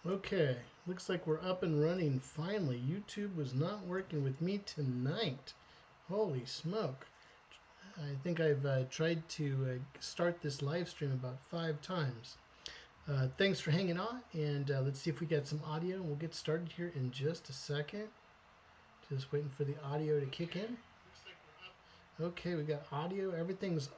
Okay, looks like we're up and running finally. YouTube was not working with me tonight. Holy smoke. I think I've tried to start this live stream about 5 times. Thanks for hanging on, and let's see if we get some audio, and we'll get started here in just a second. Just waiting for the audio to kick in. Okay, we got audio. Everything's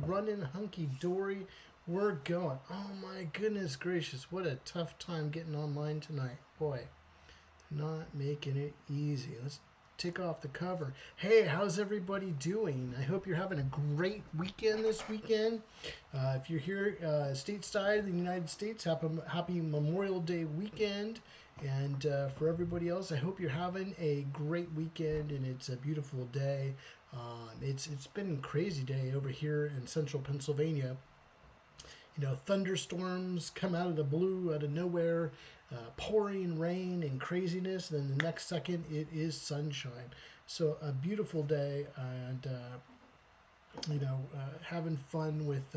running hunky dory. We're going. Oh my goodness gracious, what a tough time getting online tonight. Boy, not making it easy. Let's take off the cover. Hey, how's everybody doing? I hope you're having a great weekend this weekend. If you're here stateside in the United States, happy Memorial Day weekend. And for everybody else, I hope you're having a great weekend and it's a beautiful day. It's been a crazy day over here in central Pennsylvania. You know, thunderstorms come out of the blue, out of nowhere, pouring rain and craziness. Then the next second, it is sunshine. So a beautiful day, and having fun with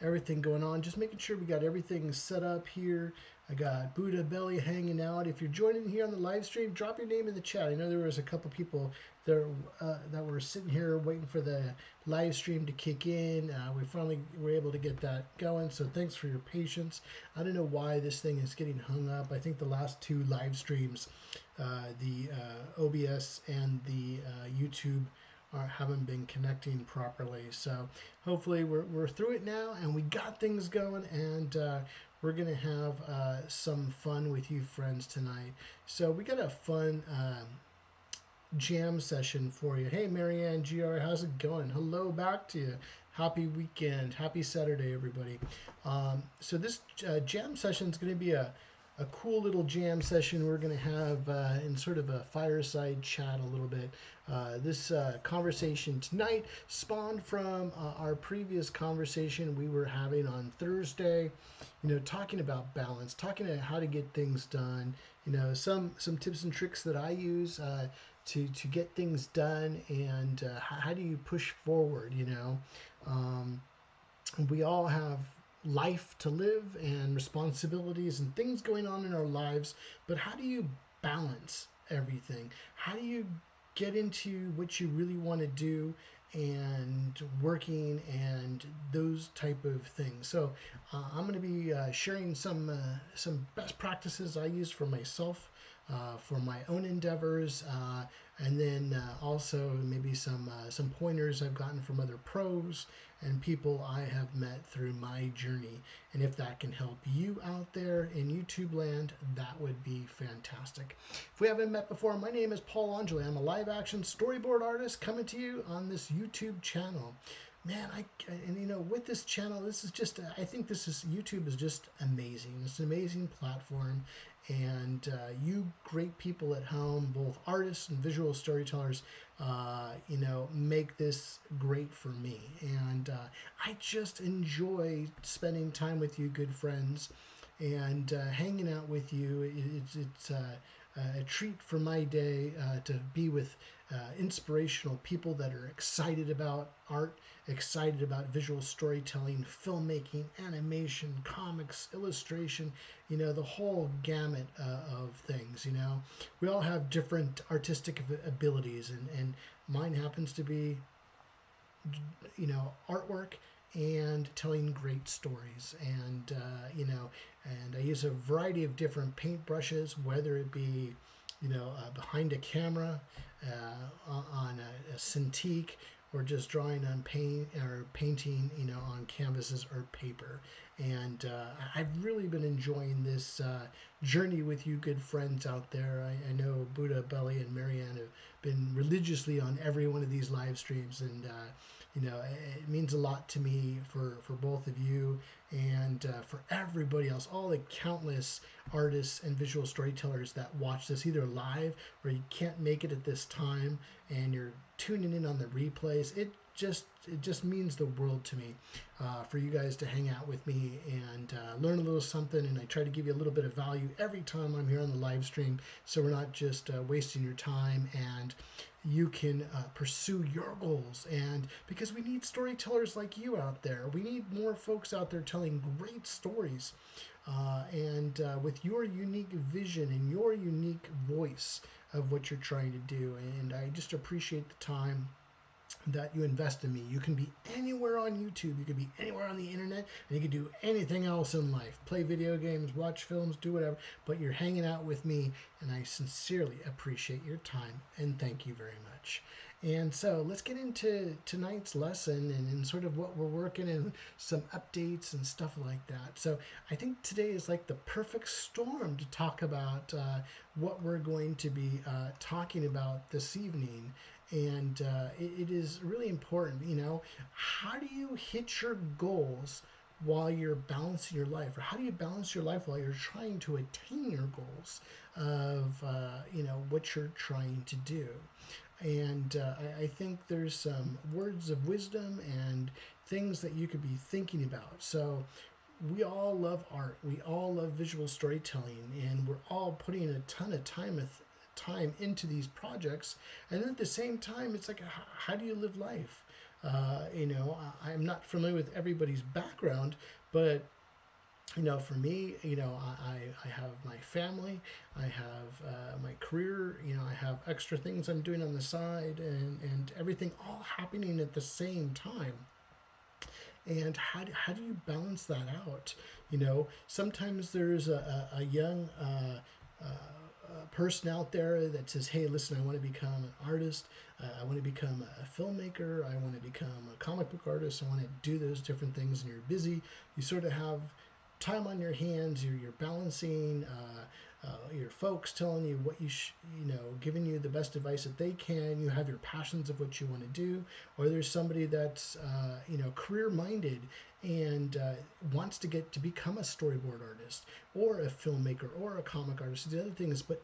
everything going on. Just making sure we got everything set up here. I got Buddha Belly hanging out. If you're joining here on the live stream, drop your name in the chat. I know there was a couple people there that were sitting here waiting for the live stream to kick in. We finally were able to get that going, so thanks for your patience. I don't know why this thing is getting hung up. I think the last two live streams, the OBS and the YouTube, haven't been connecting properly. So hopefully we're through it now and we got things going, and we're going to have some fun with you friends tonight. So we got a fun jam session for you. Hey, Marianne GR, how's it going? Hello back to you. Happy weekend. Happy Saturday, everybody. So this jam session is going to be a cool little jam session we're going to have in sort of a fireside chat a little bit. This conversation tonight spawned from our previous conversation we were having on Thursday, talking about balance, talking about how to get things done, some tips and tricks that I use to get things done, and how do you push forward, um, we all have life to live and responsibilities and things going on in our lives, but how do you balance everything? How do you get into what you really want to do and working and those type of things? So I'm going to be sharing some best practices I use for myself, for my own endeavors, and then also maybe some pointers I've gotten from other pros and people I have met through my journey. And if that can help you out there in YouTube land, that would be fantastic. If we haven't met before, my name is Paul Angeli. I'm a live action storyboard artist coming to you on this YouTube channel. Man, with this channel, this is just, I think YouTube is just amazing. It's an amazing platform. And you great people at home, both artists and visual storytellers, make this great for me. And I just enjoy spending time with you, good friends, and hanging out with you. It's a treat for my day to be with inspirational people that are excited about art, excited about visual storytelling, filmmaking, animation, comics, illustration, the whole gamut of things. We all have different artistic abilities, and mine happens to be artwork and telling great stories, and and I use a variety of different paint brushes, whether it be behind a camera, on a Cintiq, or just drawing on paint or painting on canvases or paper. And I've really been enjoying this journey with you good friends out there. I know Buddha Belly and Marianne have been religiously on every one of these live streams, and it means a lot to me for both of you, and for everybody else, all the countless artists and visual storytellers that watch this either live or you can't make it at this time and you're tuning in on the replays. It it just means the world to me for you guys to hang out with me and learn a little something. And I try to give you a little bit of value every time I'm here on the live stream, so we're not just wasting your time, and you can pursue your goals. And because we need storytellers like you out there, we need more folks out there telling great stories, and with your unique vision and your unique voice of what you're trying to do. And I just appreciate the time that you invest in me. You can be anywhere on YouTube, you can be anywhere on the internet, and you can do anything else in life. Play video games, watch films, do whatever, but you're hanging out with me, and I sincerely appreciate your time, and thank you very much. And so let's get into tonight's lesson and sort of what we're working and some updates and stuff like that. So I think today is like the perfect storm to talk about what we're going to be talking about this evening. And it is really important, how do you hit your goals while you're balancing your life? Or how do you balance your life while you're trying to attain your goals of, what you're trying to do? And I think there's some words of wisdom and things that you could be thinking about. So we all love art. We all love visual storytelling, and we're all putting a ton of time into these projects. And then at the same time, it's like, how do you live life? I'm not familiar with everybody's background, but for me, I have my family, I have my career, I have extra things I'm doing on the side, and everything all happening at the same time. And how do you balance that out? Sometimes there's a young person out there that says, hey, listen, I want to become an artist. I want to become a filmmaker. I want to become a comic book artist. I want to do those different things. And you're busy. You sort of have time on your hands. You're balancing your folks telling you what giving you the best advice that they can. You have your passions of what you want to do. Or there's somebody that's, career minded and wants to get to become a storyboard artist or a filmmaker or a comic artist. The other thing is, but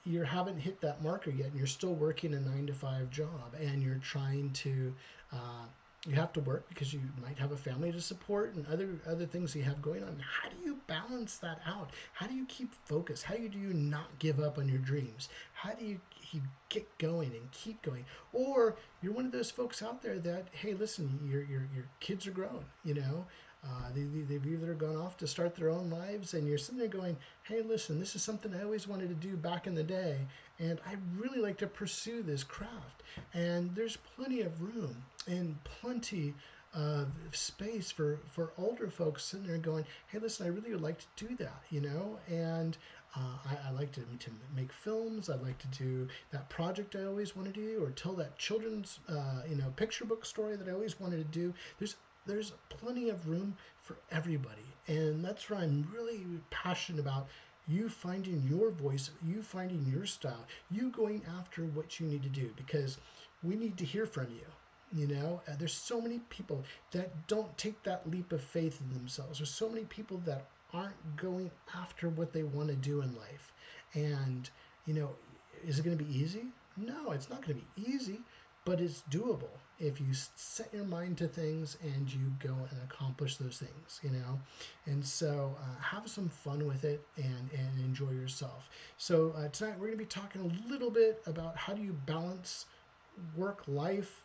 you haven't hit that marker yet, and you're still working a 9-to-5 job, and you're trying to you have to work because you might have a family to support and other things you have going on. How do you balance that out? How do you keep focused? How do you not give up on your dreams? How do you get going and keep going? Or you're one of those folks out there that, hey, listen, your kids are grown, they've either gone off to start their own lives, and you're sitting there going, hey, listen, this is something I always wanted to do back in the day, and I really like to pursue this craft. And there's plenty of room and plenty of space for older folks sitting there going, hey, listen, I really would like to do that, and I like to make films. I like to do that project I always wanted to do, or tell that children's, picture book story that I always wanted to do. There's plenty of room for everybody. And that's where I'm really passionate about you finding your voice, you finding your style, you going after what you need to do, because we need to hear from you. There's so many people that don't take that leap of faith in themselves. There's so many people that aren't going after what they want to do in life. And, is it going to be easy? No, it's not going to be easy, but it's doable if you set your mind to things and you go and accomplish those things, And so have some fun with it and enjoy yourself. So tonight we're going to be talking a little bit about how do you balance work, life,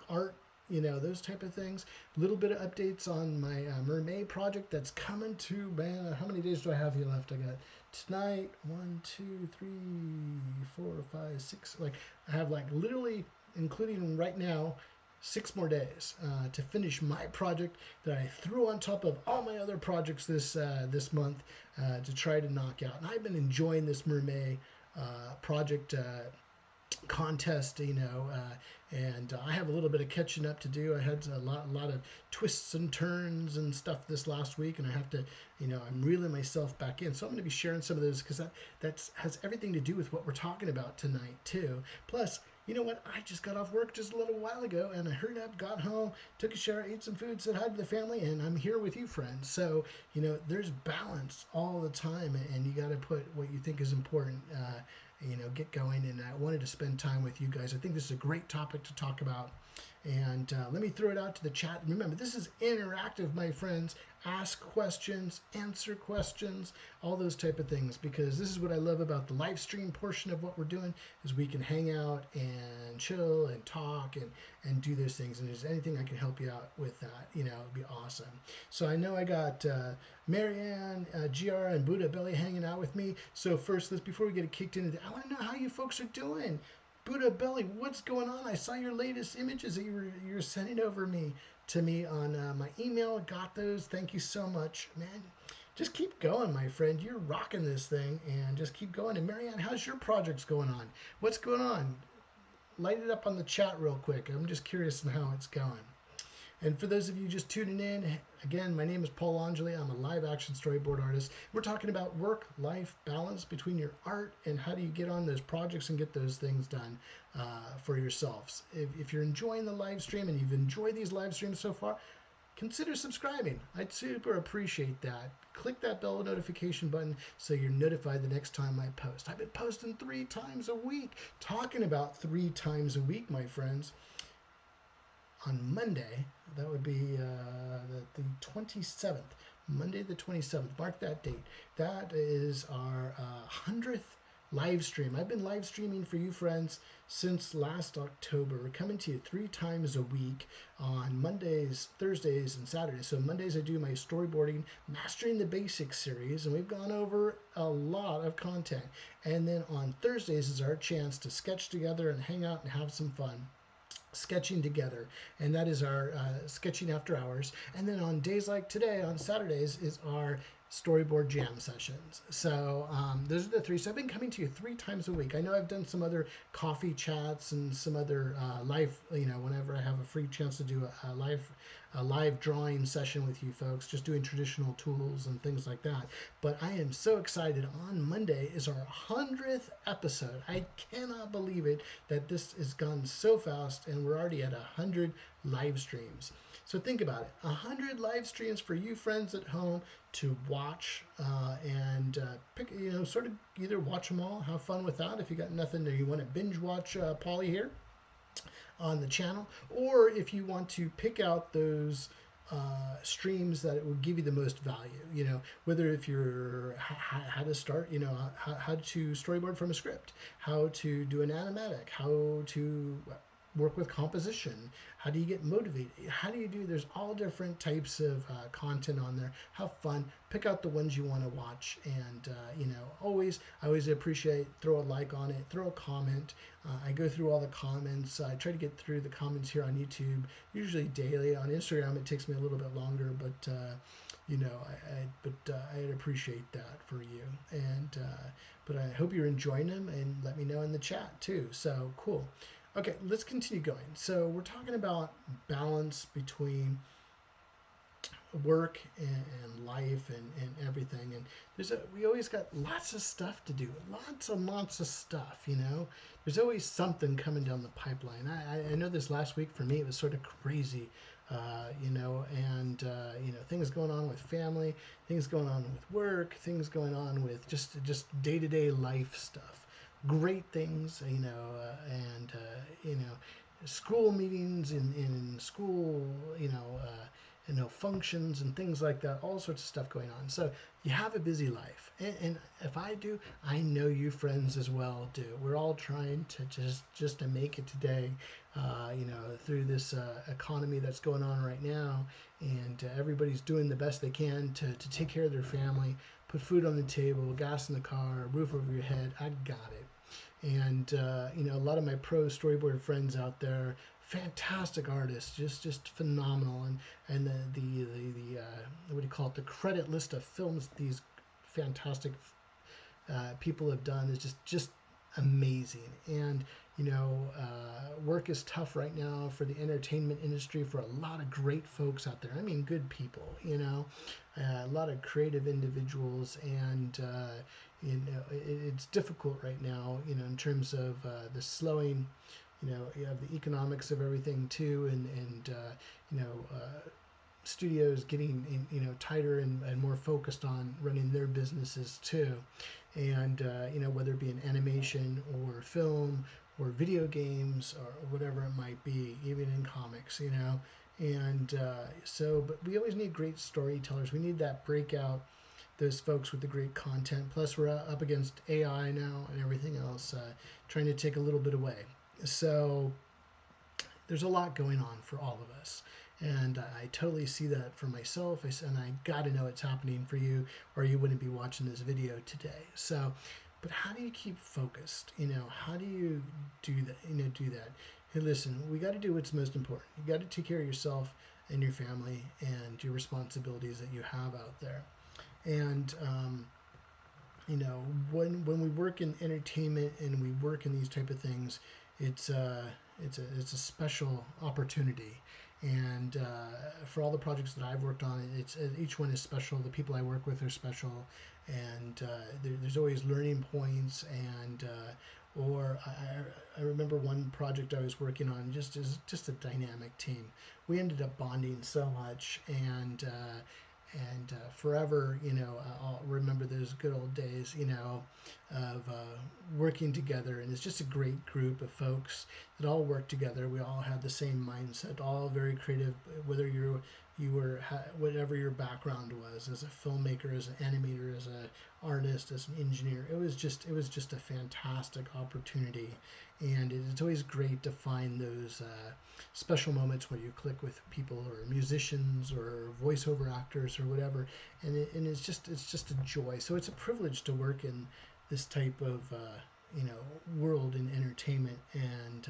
art, those type of things. A little bit of updates on my Mermay project that's coming to, man, how many days do I have here left? I got tonight, 1, 2, 3, 4, 5, 6. I have literally, including right now, 6 more days to finish my project that I threw on top of all my other projects this month to try to knock out. And I've been enjoying this Mermay project contest, and I have a little bit of catching up to do. I had a lot of twists and turns and stuff this last week, and I have to, I'm reeling myself back in. So I'm going to be sharing some of those because that has everything to do with what we're talking about tonight too. Plus, you know what? I just got off work just a little while ago, and I hurried up, got home, took a shower, ate some food, said hi to the family, and I'm here with you, friends. So, there's balance all the time, and you got to put what you think is important get going. And I wanted to spend time with you guys. I think this is a great topic to talk about. And let me throw it out to the chat. Remember, this is interactive, my friends. Ask questions, answer questions, all those type of things, because this is what I love about the live stream portion of what we're doing is we can hang out and chill and talk and do those things. And if there's anything I can help you out with that, it'd be awesome. So I know I got Marianne, GR, and Buddha Belly hanging out with me. So first, before we get kicked into I want to know how you folks are doing. Buddha Belly, what's going on? I saw your latest images that you were sending over to me on my email. Got those. Thank you so much, man. Just keep going, my friend. You're rocking this thing, and just keep going. And Marianne, how's your projects going on? What's going on? Light it up on the chat real quick. I'm just curious on how it's going. And for those of you just tuning in, again, my name is Paul Angeli. I'm a live action storyboard artist. We're talking about work-life balance between your art and how do you get on those projects and get those things done for yourselves. If you're enjoying the live stream and you've enjoyed these live streams so far, consider subscribing. I'd super appreciate that. Click that bell notification button so you're notified the next time I post. I've been posting 3 times a week, talking about 3 times a week, my friends. On Monday, that would be the 27th, Monday the 27th, mark that date. That is our 100th live stream. I've been live streaming for you friends since last October. We're coming to you 3 times a week on Mondays, Thursdays, and Saturdays. So Mondays I do my storyboarding, Mastering the Basics series, and we've gone over a lot of content. And then on Thursdays is our chance to sketch together and hang out and have some fun. Sketching together, and that is our sketching after hours. And then on days like today, on Saturdays, is our storyboard jam sessions. So those are the 3. So I've been coming to you 3 times a week. I know I've done some other coffee chats and some other live, whenever I have a free chance to do a live drawing session with you folks, just doing traditional tools and things like that. But I am so excited. On Monday is our 100th episode. I cannot believe it that this has gone so fast and we're already at 100 live streams. So think about it, 100 live streams for you friends at home to watch and pick, sort of either watch them all, have fun with that if you got nothing or you want to binge watch Polly here on the channel, or if you want to pick out those streams that it will give you the most value, whether if you're how to start, how to storyboard from a script, how to do an animatic, how to work with composition, how do you get motivated, how do you do, there's all different types of content on there. Have fun, pick out the ones you want to watch, and I always appreciate, throw a like on it, throw a comment. I go through all the comments. I try to get through the comments here on YouTube usually daily. On Instagram it takes me a little bit longer, but I'd appreciate that for you. And but I hope you're enjoying them, and let me know in the chat too. So cool. Okay, let's continue going. So we're talking about balance between work and life and everything. And we always got lots of stuff to do, lots and lots of stuff, There's always something coming down the pipeline. I know this last week for me it was sort of crazy, things going on with family, things going on with work, things going on with just day-to-day life stuff. Great things, school meetings in school, functions and things like that, all sorts of stuff going on. So you have a busy life, and if I do, I know you friends as well do. We're all trying to just to make it today, through this economy that's going on right now, and everybody's doing the best they can to take care of their family, put food on the table, gas in the car, roof over your head. I got it. And a lot of my pro storyboard friends out there, fantastic artists, just phenomenal, and the what do you call it, the credit list of films these fantastic people have done is just amazing. And work is tough right now for the entertainment industry, for a lot of great folks out there. I mean, good people, a lot of creative individuals, and it's difficult right now, in terms of the slowing, you have the economics of everything too, and studios getting tighter and more focused on running their businesses too. and whether it be an animation or film or video games or whatever it might be, even in comics, and but we always need great storytellers. We need that breakout, those folks with the great content. Plus, we're up against AI now and everything else, trying to take a little bit away. So there's a lot going on for all of us. And I totally see that for myself. And I got to know it's happening for you, or you wouldn't be watching this video today. So, but how do you keep focused? How do you do that? Do that. Hey, listen, we got to do what's most important. You got to take care of yourself and your family and your responsibilities that you have out there. And when we work in entertainment and we work in these type of things, it's a special opportunity. And for all the projects that I've worked on, each one is special. The people I work with are special, and there's always learning points. And or I remember one project I was working on, just a dynamic team. We ended up bonding so much, and forever, I'll remember those good old days, of working together. And it's just a great group of folks that all work together. We all had the same mindset, all very creative, whether whatever your background was, as a filmmaker, as an animator, as an artist, as an engineer. It was just a fantastic opportunity. And it's always great to find those special moments where you click with people, or musicians, or voiceover actors, or whatever. And it's just a joy. So it's a privilege to work in this type of world in entertainment, and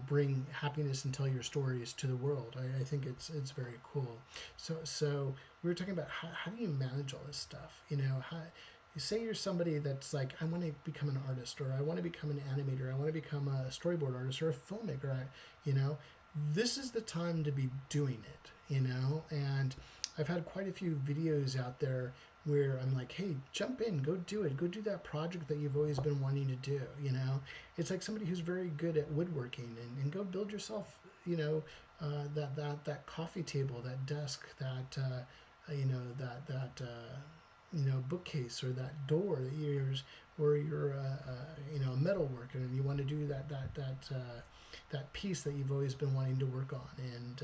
bring happiness and tell your stories to the world. I think it's very cool. So we were talking about how do you manage all this stuff? How you say you're somebody that's like, I want to become an artist, or I want to become an animator, I want to become a storyboard artist or a filmmaker. This is the time to be doing it. And I've had quite a few videos out there where I'm like, hey, jump in, go do it, go do that project that you've always been wanting to do. It's like somebody who's very good at woodworking, and go build yourself, that coffee table, that desk, that bookcase, or that door that or you're a metal worker, and you want to do that piece that you've always been wanting to work on. And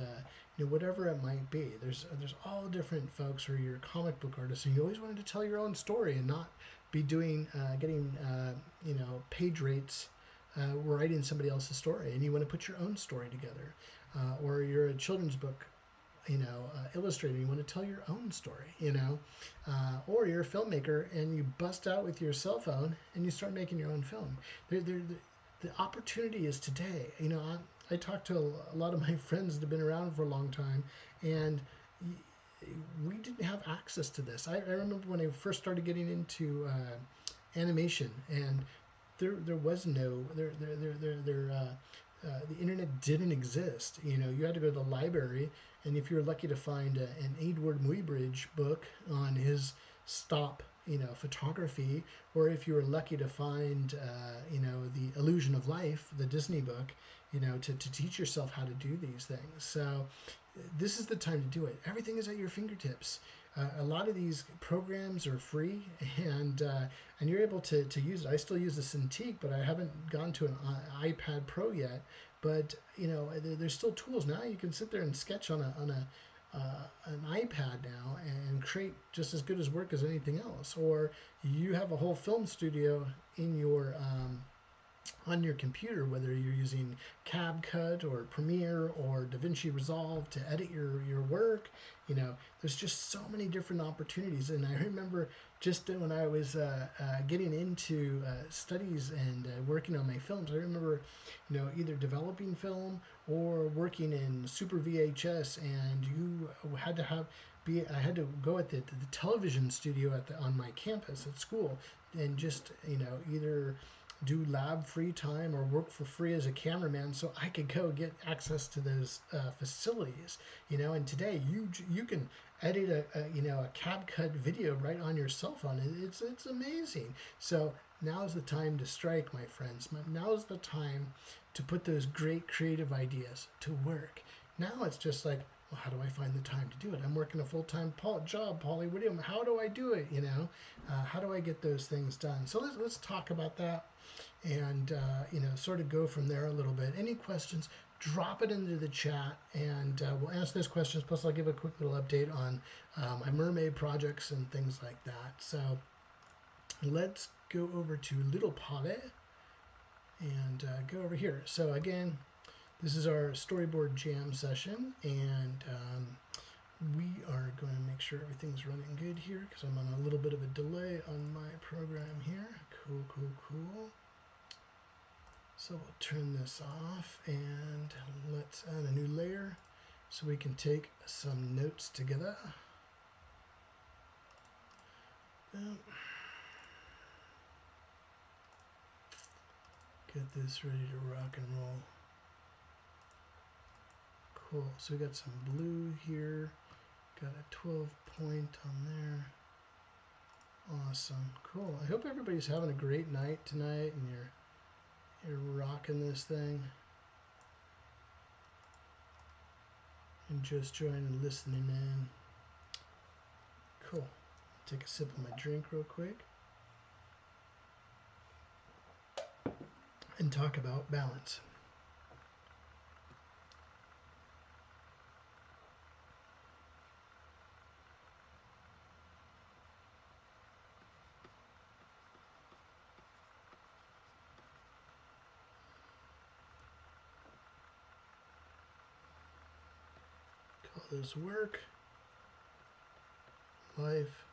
whatever it might be, there's all different folks. Or you're a comic book artist, and you always wanted to tell your own story and not be doing getting page rates, writing somebody else's story, and you want to put your own story together. Or you're a children's book illustrator, you want to tell your own story. Or you're a filmmaker, and you bust out with your cell phone and you start making your own film. The opportunity is today. I talked to a lot of my friends that have been around for a long time, and we didn't have access to this. I remember when I first started getting into animation, and there was no the internet didn't exist. You had to go to the library, and if you were lucky to find an Edward Muybridge book on his stop photography, or if you were lucky to find the Illusion of Life, the Disney book, to teach yourself how to do these things. So this is the time to do it. Everything is at your fingertips. A lot of these programs are free, and you're able to use it. I still use the Cintiq, but I haven't gone to an iPad Pro yet. But there's still tools now. You can sit there and sketch on an iPad now and create just as good as work as anything else. Or you have a whole film studio in your on your computer, whether you're using CapCut or Premiere or DaVinci Resolve to edit your work. There's just so many different opportunities. And I remember just when I was getting into studies and working on my films, I remember either developing film or working in Super VHS, and you had to I had to go at the television studio on my campus at school, and just either do lab free time or work for free as a cameraman, so I could go get access to those facilities. And today you can edit a CapCut video right on your cell phone. It's amazing. So now is the time to strike, my friends. Now is the time to put those great creative ideas to work. Now it's just like, Well, how do I find the time to do it? I'm working a full-time job, Polly. How do I do it? How do I get those things done? So let's talk about that, and sort of go from there a little bit. Any questions? Drop it into the chat, and we'll answer those questions. Plus, I'll give a quick little update on my mermaid projects and things like that. So let's go over to Little Polly and go over here. So again, this is our storyboard jam session, and we are going to make sure everything's running good here because I'm on a little bit of a delay on my program here. Cool, cool, cool. So we'll turn this off and let's add a new layer so we can take some notes together. Get this ready to rock and roll. Cool, so we got some blue here, got a 12 point on there. Awesome, cool. I hope everybody's having a great night tonight and you're rocking this thing. And just joining, listening in. Cool. Take a sip of my drink real quick. And talk about balance. Call this work, life,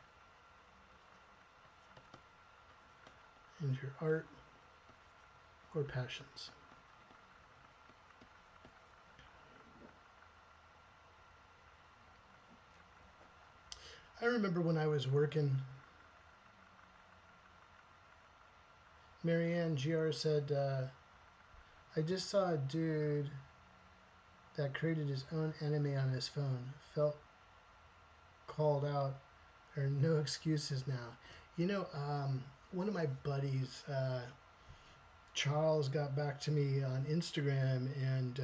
and your art or passions. I remember when I was working, Marianne GR said, I just saw a dude that created his own anime on his phone. Felt called out. There are no excuses now. One of my buddies, Charles, got back to me on Instagram, and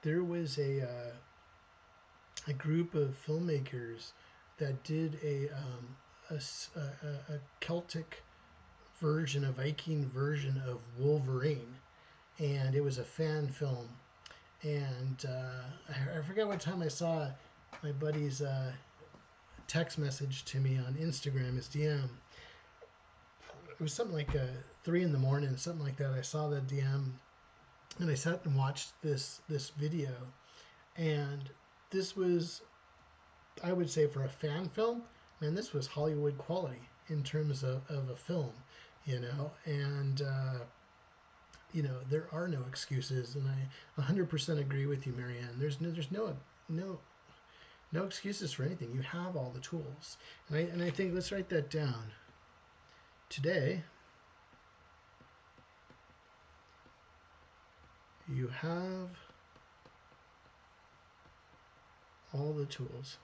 there was a group of filmmakers that did a Celtic version, a Viking version of Wolverine, and it was a fan film. And I forgot what time I saw my buddy's text message to me on Instagram, his DM. It was something like 3 in the morning, something like that. I saw the DM, and I sat and watched this video, and this was, I would say, for a fan film, man, this was Hollywood quality in terms of a film, and there are no excuses, and I 100% agree with you, Marianne. There's no excuses for anything. You have all the tools, and I think, let's write that down. Today, you have all the tools.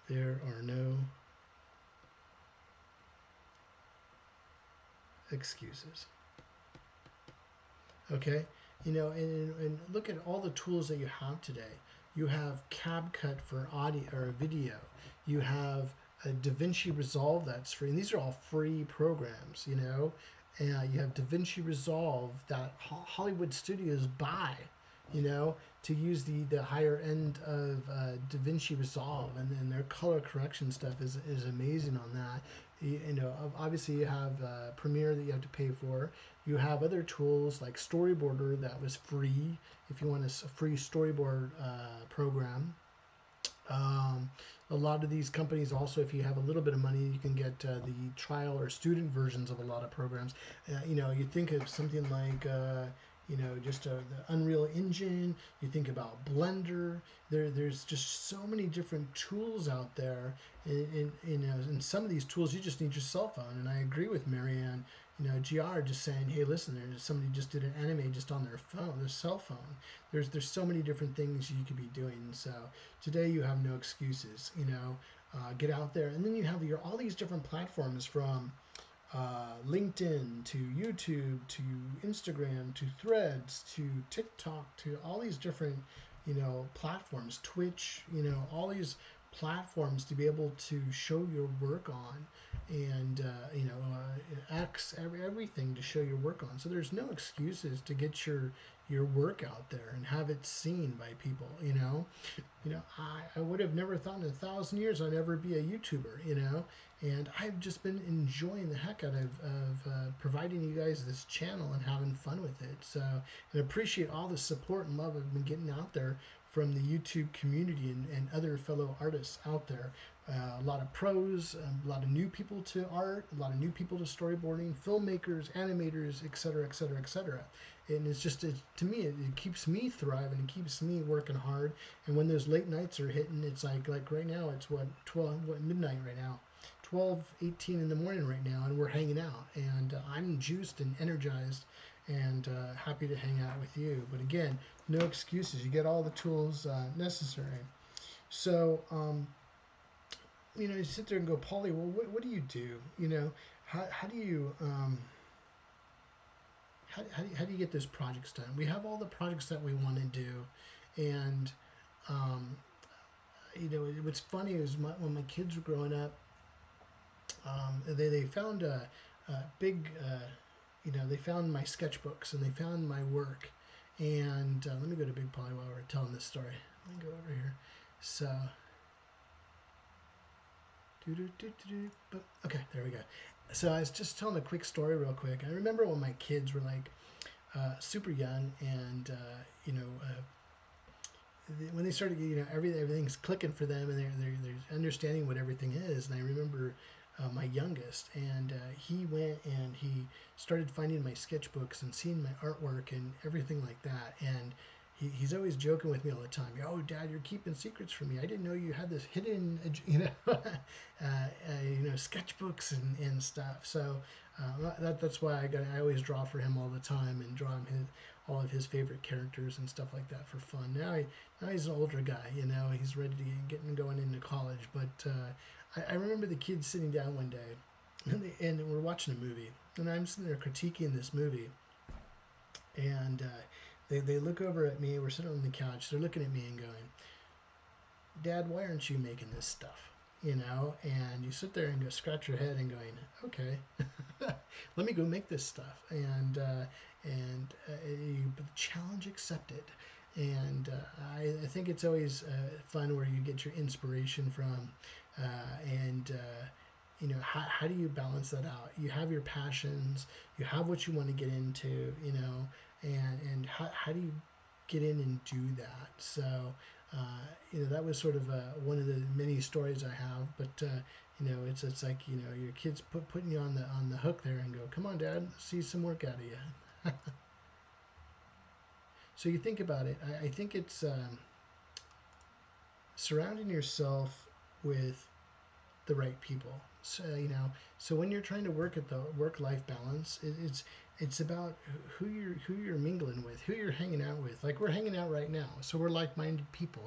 There are no excuses. Okay, and look at all the tools that you have today. You have CapCut for audio or video. You have a DaVinci Resolve that's free, and these are all free programs. And you have DaVinci Resolve that Hollywood studios buy, to use the higher end of DaVinci Resolve, and their color correction stuff is amazing on that. Obviously you have Premiere that you have to pay for. You have other tools like Storyboarder that was free if you want a free storyboard program. A lot of these companies also, if you have a little bit of money, you can get the trial or student versions of a lot of programs. You think of something like just the Unreal Engine. You think about Blender. There's just so many different tools out there. In some of these tools, you just need your cell phone. And I agree with Marianne. GR just saying, hey, listen, there's somebody just did an anime just on their phone, their cell phone. There's so many different things you could be doing. So today you have no excuses. Get out there, and then you have all these different platforms from LinkedIn to YouTube to Instagram to Threads to TikTok to all these different, platforms, Twitch, all these platforms to be able to show your work on, and X, everything to show your work on. So there's no excuses to get your work out there and have it seen by people. I would have never thought in 1,000 years I'd ever be a YouTuber, and I've just been enjoying the heck out of providing you guys this channel and having fun with it. So, and appreciate all the support and love I've been getting out there from the YouTube community and other fellow artists out there. A lot of pros, a lot of new people to art, a lot of new people to storyboarding, filmmakers, animators, etc., etc., etc. And it's just, to me, it keeps me thriving. It keeps me working hard. And when those late nights are hitting, it's like right now, it's midnight right now, 12:18 in the morning right now, and we're hanging out. And I'm juiced and energized and happy to hang out with you. But again, no excuses. You get all the tools necessary. So, you sit there and go, Paulie, well, what do you do? How do you how do you get those projects done? We have all the projects that we want to do, and um, what's funny is when my kids were growing up, they found a big, they found my sketchbooks and they found my work. And let me go to Big Polly while we're telling this story. Let me go over here. So, okay, there we go. So I was just telling a quick story real quick. I remember when my kids were like super young, and when they started, everything's clicking for them, and they're understanding what everything is. And I remember my youngest, and he went and he started finding my sketchbooks and seeing my artwork and everything like that. And he's always joking with me all the time. Oh, Dad, you're keeping secrets from me. I didn't know you had this hidden, sketchbooks and stuff. So that's why I always draw for him all the time and draw him all of his favorite characters and stuff like that for fun. Now he's an older guy. He's ready to get going into college. But I remember the kids sitting down one day, and we're watching a movie, and I'm sitting there critiquing this movie, and they look over at me. We're sitting on the couch. They're looking at me and going, Dad, why aren't you making this stuff? And you sit there and go scratch your head and going, okay, let me go make this stuff. And the challenge accepted. And I think it's always fun where you get your inspiration from, how do you balance that out? You have your passions, you have what you want to get into, and how do you get in and do that? So, that was sort of one of the many stories I have, but it's like, your kids putting you on the hook there and go, come on, Dad, let's see some work out of you. So you think about it. I think it's surrounding yourself with the right people. So so when you're trying to work at the work-life balance, it's about who you're mingling with, who you're hanging out with. Like we're hanging out right now, so we're like-minded people.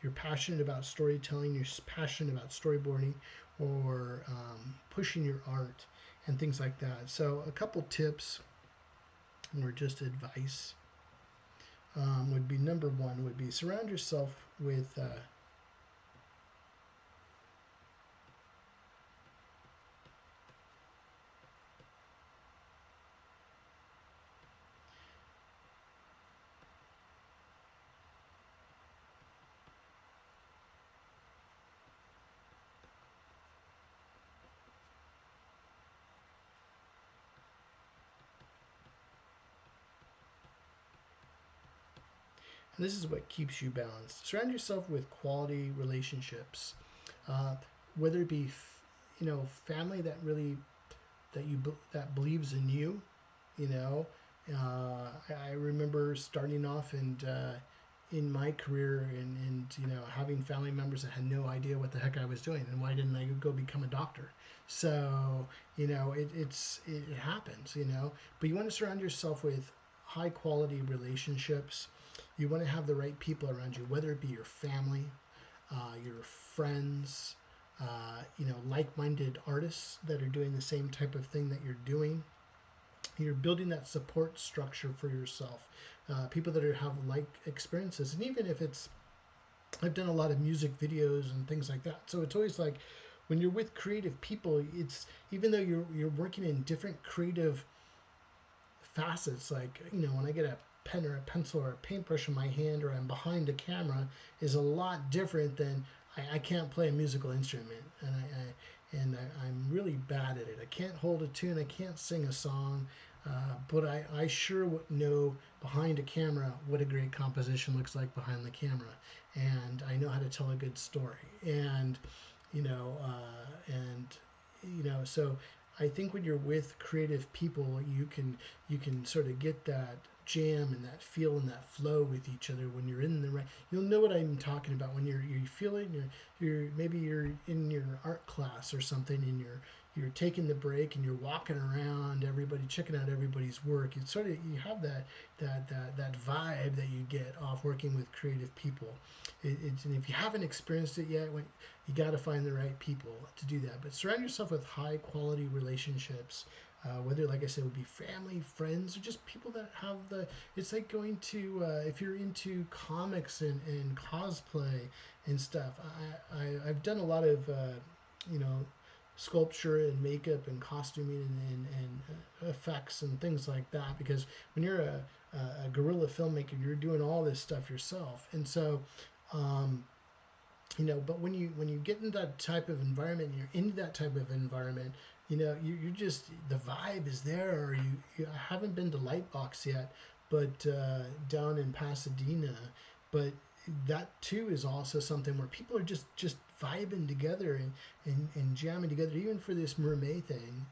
You're passionate about storytelling, you're passionate about storyboarding, or pushing your art and things like that. So a couple tips, or just advice, would be number one would be surround yourself with and this is what keeps you balanced. Surround yourself with quality relationships, whether it be family that really that believes in you. You know, I remember starting off and in my career, and having family members that had no idea what the heck I was doing, and why didn't I go become a doctor? So it happens, but you want to surround yourself with high quality relationships. You want to have the right people around you, whether it be your family, your friends, like-minded artists that are doing the same type of thing that you're doing. You're building that support structure for yourself. People that have like experiences, and even if it's, I've done a lot of music videos and things like that. So it's always like when you're with creative people, it's even though you're working in different creative facets, like when I get a pen or a pencil or a paintbrush in my hand or I'm behind a camera, is a lot different than I can't play a musical instrument, I'm really bad at it. I can't hold a tune, I can't sing a song, but I sure know behind a camera what a great composition looks like behind the camera, and I know how to tell a good story, and you know, and so I think when you're with creative people, you can sort of get that jam and that feel and that flow with each other when you're in the right. You'll know what I'm talking about when you feel it. You're maybe you're in your art class or something, and you're taking the break and you're walking around, everybody checking out everybody's work. It's sort of, you have that vibe that you get off working with creative people. And if you haven't experienced it yet, you got to find the right people to do that. But surround yourself with high quality relationships, whether, like I said, would be family, friends, or just people that have the. It's like going to if you're into comics and cosplay and stuff. I've done a lot of you know sculpture and makeup and costuming and effects and things like that, because when you're a guerrilla filmmaker, you're doing all this stuff yourself, and so. Um, but when you get into that type of environment, you're into that type of environment, you just, the vibe is there. Or I haven't been to Lightbox yet, but down in Pasadena, but that too is also something where people are just vibing together and jamming together, even for this Mermay thing,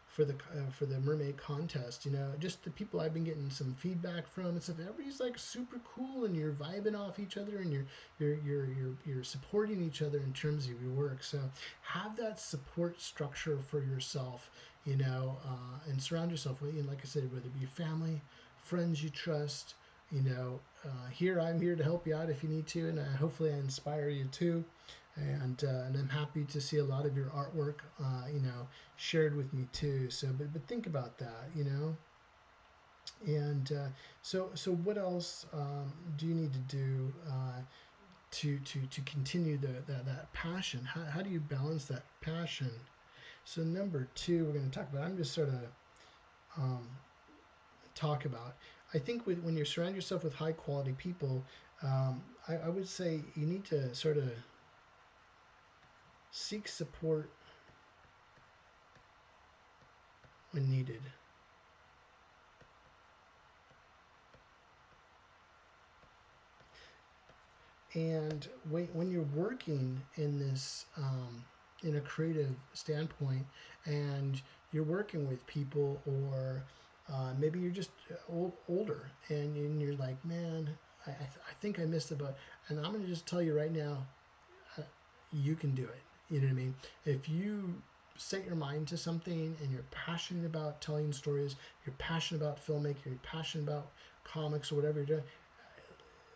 for the Mermaid contest, just the people I've been getting some feedback from and stuff. Everybody's like super cool, and you're vibing off each other, and you're supporting each other in terms of your work. So have that support structure for yourself, and surround yourself with, like I said, whether it be family, friends you trust. I'm here to help you out if you need to, and hopefully I inspire you too. And I'm happy to see a lot of your artwork, shared with me too. So, but think about that, And so what else do you need to do to continue that passion? How do you balance that passion? So number two, we're going to talk about. I'm just sort of um, talk about. I think when you surround yourself with high quality people, I would say you need to sort of seek support when needed. And when you're working in this, in a creative standpoint, and you're working with people, or maybe you're just older, and you're like, man, I think I missed it, and I'm going to just tell you right now, uh, you can do it. You know what I mean? If you set your mind to something and you're passionate about telling stories, you're passionate about filmmaking, you're passionate about comics or whatever you're doing,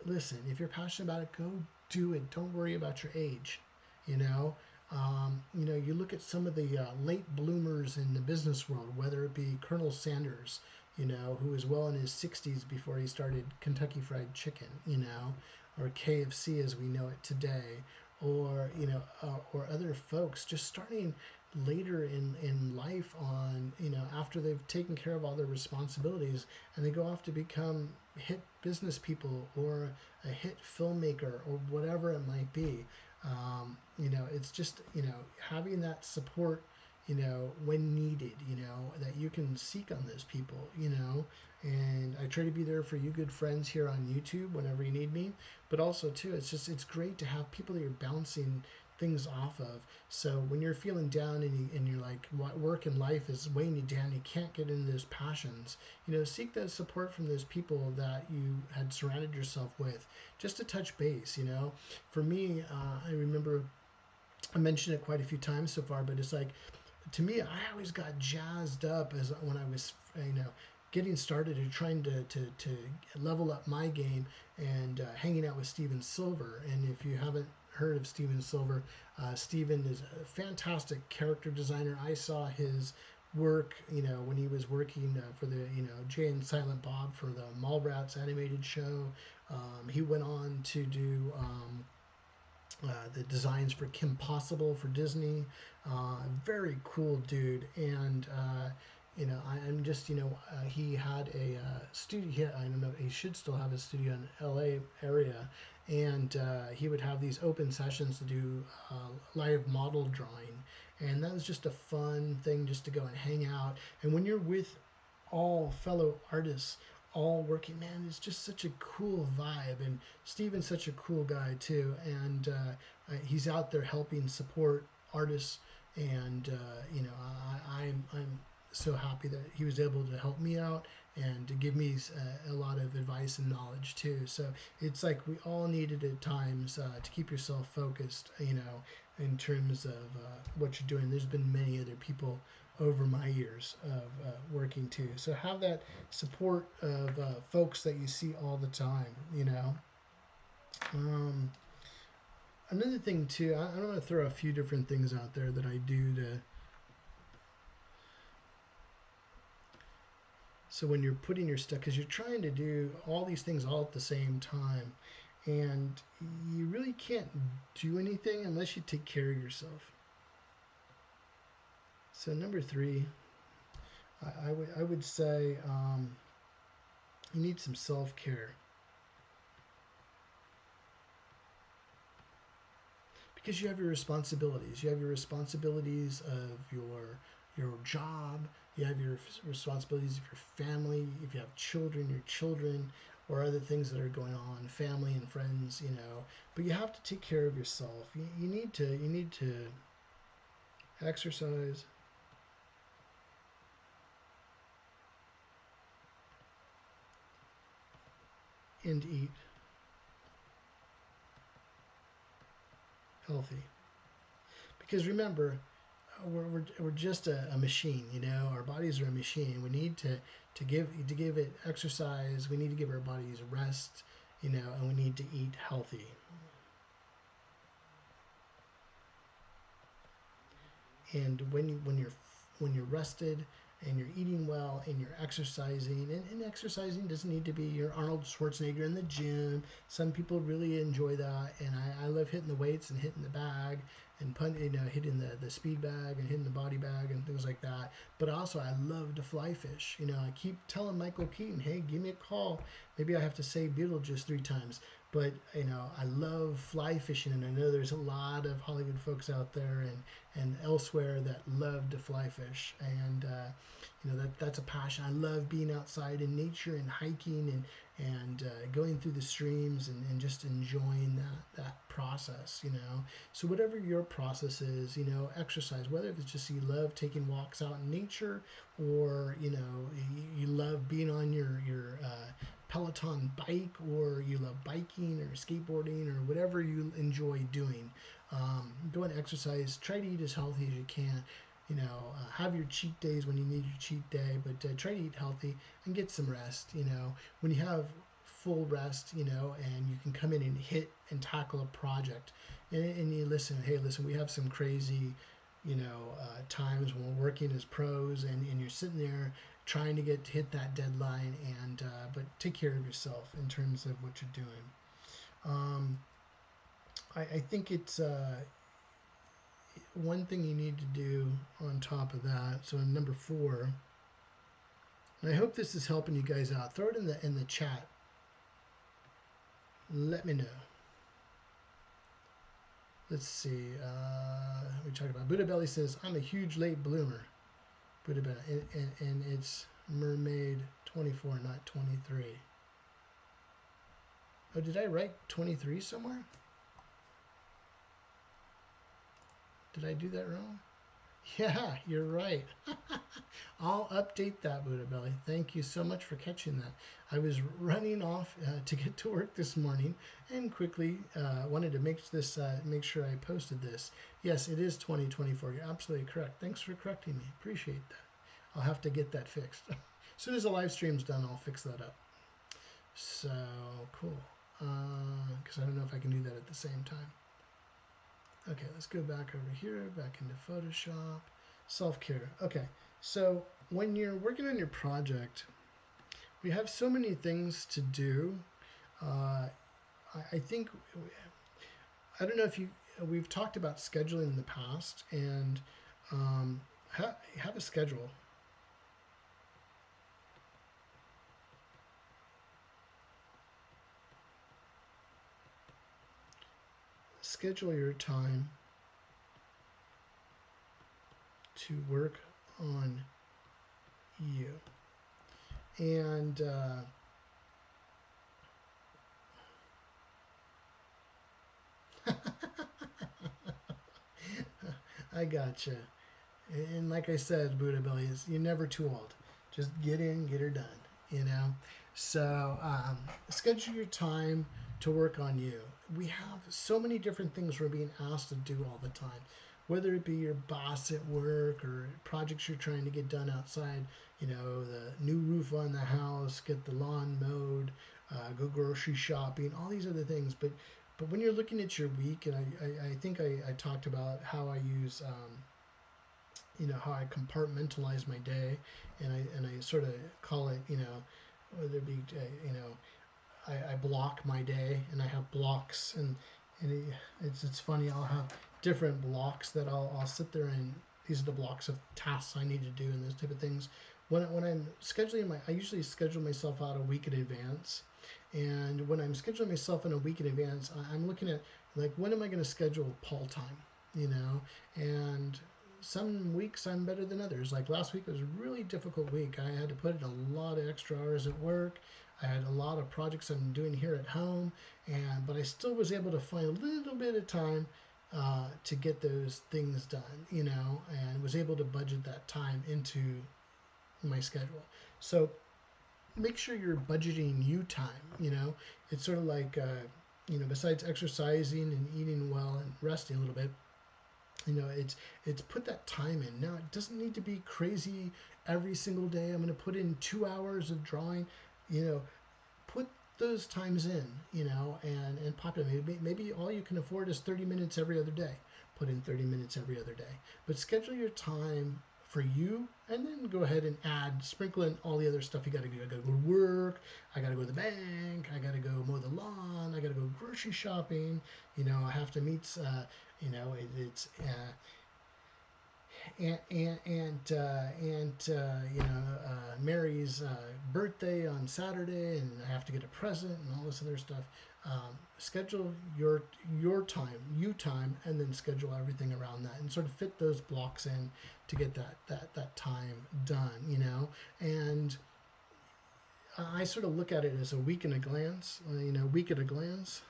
listen, if you're passionate about it, go do it. Don't worry about your age. You know, you look at some of the late bloomers in the business world, whether it be Colonel Sanders, who was well in his 60s before he started Kentucky Fried Chicken, or KFC as we know it today, or other folks just starting later in life on, after they've taken care of all their responsibilities, and they go off to become hit business people or a hit filmmaker or whatever it might be. It's just, having that support, when needed, that you can seek on those people, and I try to be there for you good friends here on YouTube whenever you need me, but also too, it's great to have people that you're bouncing things off of. So when you're feeling down and you're like, what work and life is weighing you down, you can't get into those passions, seek that support from those people that you had surrounded yourself with, just to touch base. For me, I remember I mentioned it quite a few times so far, but it's like, to me, I always got jazzed up as when I was, getting started and trying to level up my game, and hanging out with Steven Silver. And if you haven't heard of Steven Silver, Steven is a fantastic character designer. I saw his work, when he was working for the, Jay and Silent Bob for the Mallrats animated show. He went on to do the designs for Kim Possible for Disney. Very cool dude. And, I'm just, he had a studio. I don't know, he should still have a studio in LA area. And he would have these open sessions to do live model drawing. And that was just a fun thing just to go and hang out. And when you're with all fellow artists, all working, man, it's just such a cool vibe. And Steven's such a cool guy too. And he's out there helping support artists. And I'm so happy that he was able to help me out and to give me a lot of advice and knowledge too. So it's like we all needed at times to keep yourself focused, in terms of what you're doing. There's been many other people over my years of working too. So have that support of folks that you see all the time, Another thing too, I'm going to throw a few different things out there that I do to. So when you're putting your stuff, because you're trying to do all these things all at the same time, and you really can't do anything unless you take care of yourself. So number 3, I would say you need some self-care. Because you have your responsibilities. You have your responsibilities of your job. You have your responsibilities of your family. If you have children, your children, or other things that are going on, family and friends, But you have to take care of yourself. You need to exercise. And eat healthy. Because remember, we're just a machine, Our bodies are a machine. We need to give it exercise. We need to give our bodies rest, and we need to eat healthy. And when you're rested and you're eating well and you're exercising, and exercising doesn't need to be your Arnold Schwarzenegger in the gym. Some people really enjoy that, and I love hitting the weights and hitting the bag and hitting the speed bag and hitting the body bag and things like that. But also I love to fly fish. I keep telling Michael Keaton, hey, give me a call. Maybe I have to say Beetlejuice 3 times. But I love fly fishing, and I know there's a lot of Hollywood folks out there and elsewhere that love to fly fish, and that's a passion. I love being outside in nature and hiking and going through the streams and just enjoying that process. So whatever your process is, exercise. Whether it's just you love taking walks out in nature, or you love being on your Peloton bike, or you love biking or skateboarding or whatever you enjoy doing. Go and exercise. Try to eat as healthy as you can. Have your cheat days when you need your cheat day, but try to eat healthy and get some rest. When you have full rest, and you can come in and hit and tackle a project, and you listen. Hey, listen, we have some crazy, times when we're working as pros, and you're sitting there trying to hit that deadline, and but take care of yourself in terms of what you're doing. I think it's one thing you need to do on top of that. So number 4, and I hope this is helping you guys out. Throw it in the chat. Let me know. Let's see. We talked about Buddha Belly says, I'm a huge late bloomer. Buddha Belly, and it's Mermaid 24, not 23. Oh, did I write 23 somewhere? Did I do that wrong? Yeah, you're right. I'll update that, Buddha Belly. Thank you so much for catching that. I was running off to get to work this morning and quickly wanted to make sure I posted this. Yes, it is 2024. You're absolutely correct. Thanks for correcting me. Appreciate that. I'll have to get that fixed. As soon as the live stream's done, I'll fix that up. So, cool. Because I don't know if I can do that at the same time. Okay, let's go back over here, back into Photoshop. Self-care. Okay, so when you're working on your project, we have so many things to do. Uh, I think, I don't know if we've talked about scheduling in the past, and have a schedule. Schedule your time to work on you. And I gotcha. And like I said, Buddha Belly, is you're never too old. Just get in, get her done. You know. So schedule your time to work on you. We have so many different things we're being asked to do all the time, whether it be your boss at work or projects you're trying to get done outside. You know, the new roof on the house, get the lawn mowed, go grocery shopping, all these other things. But when you're looking at your week, and I think I talked about how I use how I compartmentalize my day, and I sort of call it, whether it be I block my day, and I have blocks, and it's funny, I'll have different blocks that I'll sit there, and these are the blocks of tasks I need to do and those type of things. When I'm scheduling I usually schedule myself out a week in advance, and when I'm scheduling myself in a week in advance, I'm looking at, like, when am I going to schedule Paul time, and some weeks I'm better than others. Like last week was a really difficult week. I had to put in a lot of extra hours at work. I had a lot of projects I'm doing here at home, but I still was able to find a little bit of time to get those things done, and was able to budget that time into my schedule. So make sure you're budgeting you time. It's sort of like, besides exercising and eating well and resting a little bit, it's put that time in. Now, it doesn't need to be crazy every single day. I'm going to put in 2 hours of drawing. Put those times in, and pop it. Maybe all you can afford is 30 minutes every other day. Put in 30 minutes every other day. But schedule your time for you, and then go ahead and sprinkle in all the other stuff you got to do. I got to go to work. I got to go to the bank. I got to go mow the lawn. I got to go grocery shopping. I have to meet, it's Mary's birthday on Saturday, and I have to get a present and all this other stuff. Schedule your time, and then schedule everything around that, and sort of fit those blocks in to get that time done. And I sort of look at it as a week in a glance. Week at a glance.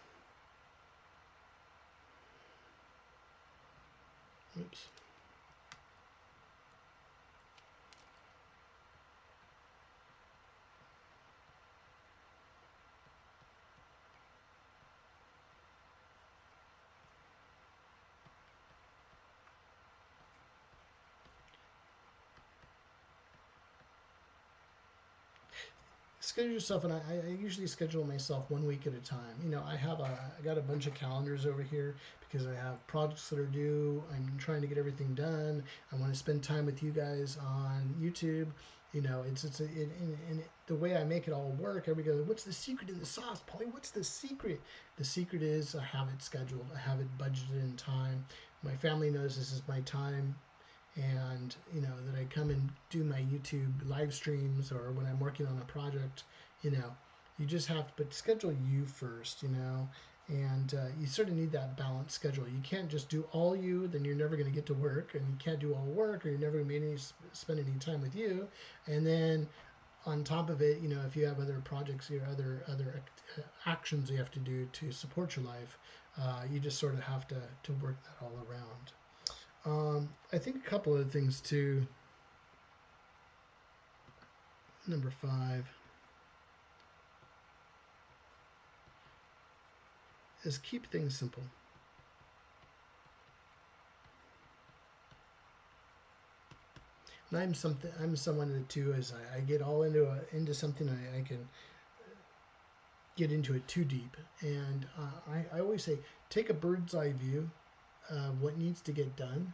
Oops. Schedule yourself, and I usually schedule myself 1 week at a time. I got a bunch of calendars over here because I have projects that are due. I'm trying to get everything done. I want to spend time with you guys on YouTube. The way I make it all work. Everybody goes, "What's the secret in the sauce, Polly? What's the secret?" The secret is I have it scheduled. I have it budgeted in time. My family knows this is my time, and that I come and do my YouTube live streams, or when I'm working on a project. You just have to, but schedule you first. And you sort of need that balanced schedule. You can't just do all you, then you're never going to get to work, and you can't do all work, or you're never going to spend any time with you. And then on top of it, if you have other projects or other actions you have to do to support your life, you just sort of have to work that all around. I think a couple of things too. Number 5 is keep things simple. And I'm someone that too, as I get all into something, I can get into it too deep. And I always say, take a bird's eye view what needs to get done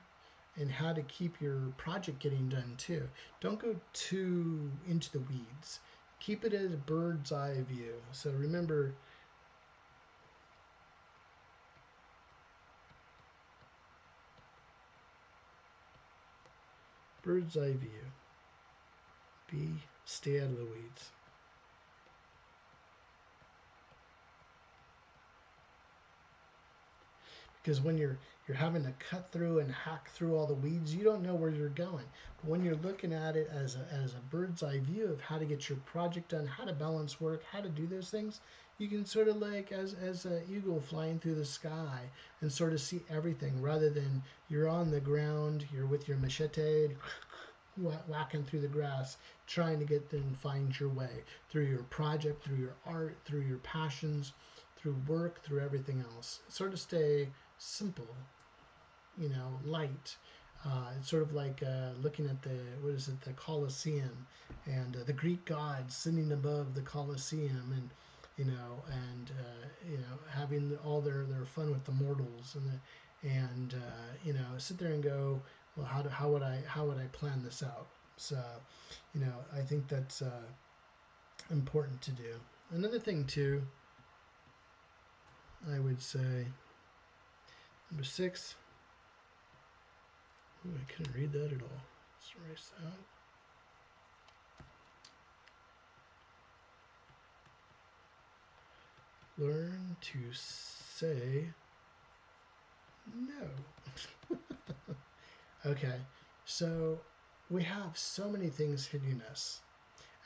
and how to keep your project getting done too. Don't go too into the weeds. Keep it as a bird's eye view. So remember, bird's eye view. Stay out of the weeds. Because when you're having to cut through and hack through all the weeds, you don't know where you're going. But when you're looking at it as a bird's eye view of how to get your project done, how to balance work, how to do those things, you can sort of like as an eagle flying through the sky and sort of see everything, rather than you're on the ground, you're with your machete whacking through the grass, trying to get there and find your way through your project, through your art, through your passions, through work, through everything else. Sort of stay simple, light. It's sort of like looking at the Colosseum, and the Greek gods sitting above the Colosseum, and having all their fun with the mortals, and sit there and go, well, how would I plan this out? So, I think that's important to do. Another thing too, I would say, number 6. Ooh, I couldn't read that at all. Let's erase that. Learn to say no. Okay, so we have so many things hitting us.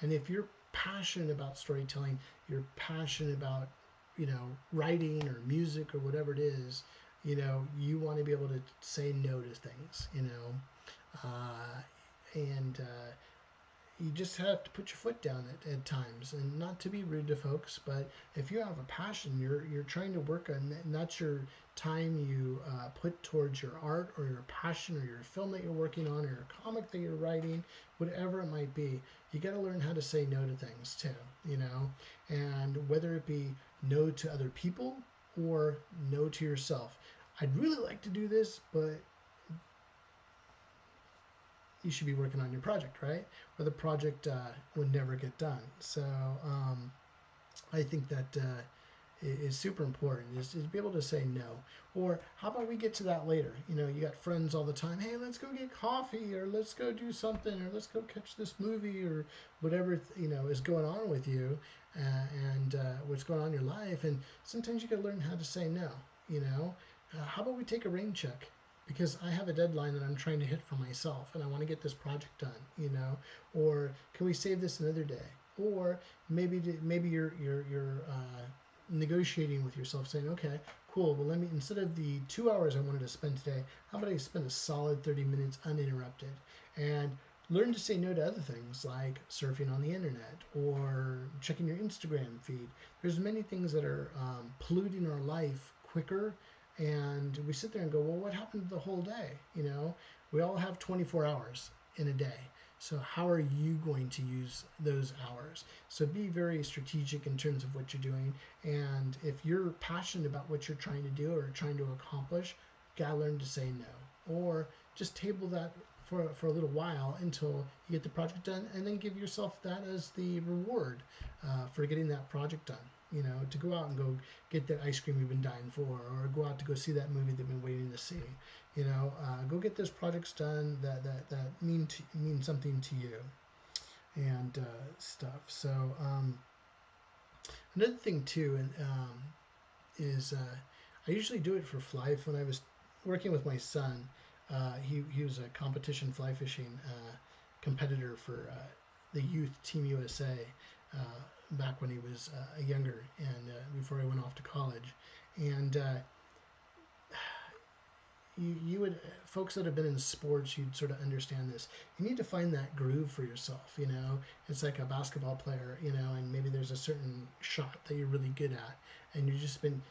And if you're passionate about storytelling, you're passionate about, writing or music or whatever it is, you want to be able to say no to things, and you just have to put your foot down at times, and not to be rude to folks, but if you have a passion, you're trying to work on, and that's your time you put towards your art or your passion or your film that you're working on or your comic that you're writing, whatever it might be, you got to learn how to say no to things too, and whether it be no to other people or no to yourself. I'd really like to do this, but you should be working on your project, right? Or the project would never get done. So I think that is super important, is to be able to say no. Or how about we get to that later? You got friends all the time. Hey, let's go get coffee, or let's go do something, or let's go catch this movie, or whatever is going on with you, and what's going on in your life. And sometimes you got to learn how to say no. How about we take a rain check? Because I have a deadline that I'm trying to hit for myself, and I want to get this project done, or can we save this another day? Or maybe you're negotiating with yourself, saying, okay, cool, well, let me, instead of the 2 hours I wanted to spend today, how about I spend a solid 30 minutes uninterrupted, and learn to say no to other things like surfing on the internet or checking your Instagram feed. There's many things that are polluting our life quicker. And we sit there and go, well, what happened to the whole day? We all have 24 hours in a day. So how are you going to use those hours? So be very strategic in terms of what you're doing. And if you're passionate about what you're trying to do or trying to accomplish, you gotta learn to say no. Or just table that for a little while until you get the project done, and then give yourself that as the reward for getting that project done. To go out and go get that ice cream you've been dying for, or go out to go see that movie they've been waiting to see. Go get those projects done that mean something to you, and stuff. So another thing too, is I usually do it for fly. When I was working with my son, he was a competition fly fishing competitor for the youth Team USA. Back when he was younger, and before he went off to college. And you would, folks that have been in sports, you'd sort of understand this. You need to find that groove for yourself. It's like a basketball player, and maybe there's a certain shot that you're really good at, and you've just been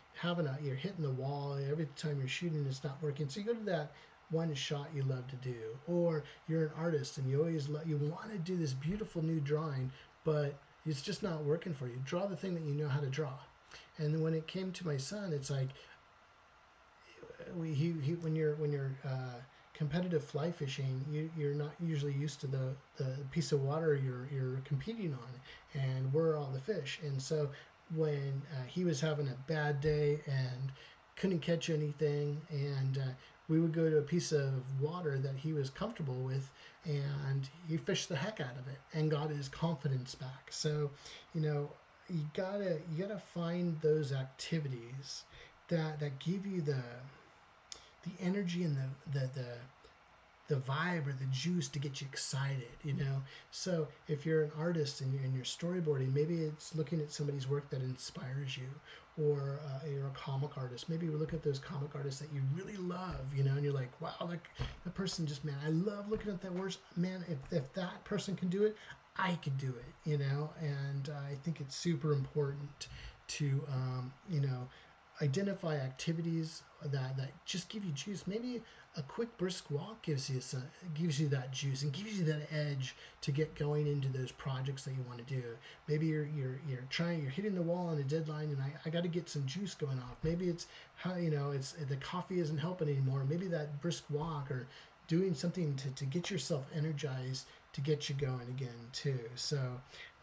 you're hitting the wall every time you're shooting, it's not working. So you go to that one shot you love to do. Or you're an artist and you want to do this beautiful new drawing, but it's just not working for you. Draw the thing that you know how to draw. And when it came to my son, it's like, when you're competitive fly fishing, you're not usually used to the piece of water you're competing on, and where are all the fish. And so when he was having a bad day and couldn't catch anything, and we would go to a piece of water that he was comfortable with, and he fished the heck out of it and got his confidence back. So, you know, you gotta find those activities that give you the energy and the vibe or the juice to get you excited, you know. So if you're an artist and you're storyboarding, maybe it's looking at somebody's work that inspires you, or you're a comic artist. Maybe you look at those comic artists that you really love, you know, and you're like, wow, like that person just, man, I love looking at that work. Man, if that person can do it, I could do it, you know. And I think it's super important to, you know, identify activities that just give you juice. Maybe a quick brisk walk gives you that juice and gives you that edge to get going into those projects that you want to do. Maybe you're hitting the wall on a deadline, and I got to get some juice going off. Maybe it's how, you know, it's the coffee isn't helping anymore. Maybe that brisk walk or doing something to get yourself energized to get you going again too. So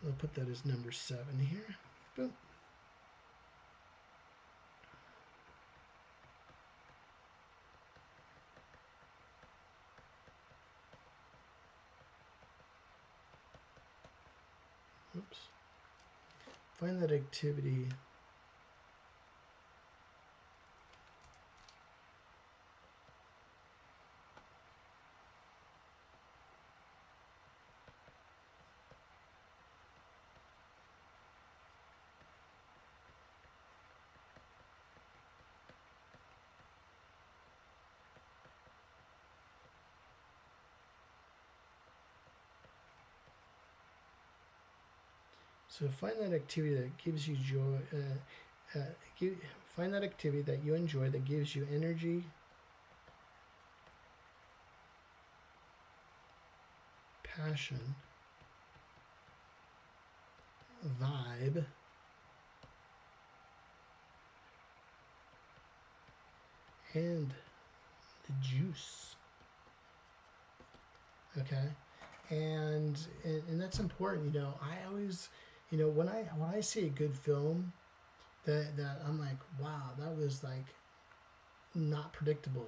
I'll put that as number 7 here. Boom. Oops. Find that activity. So find that activity that gives you joy. Find that activity that you enjoy that gives you energy, passion, vibe, and the juice. Okay, and that's important. You know, I always, you know, when I see a good film, that I'm like, wow, that was like not predictable.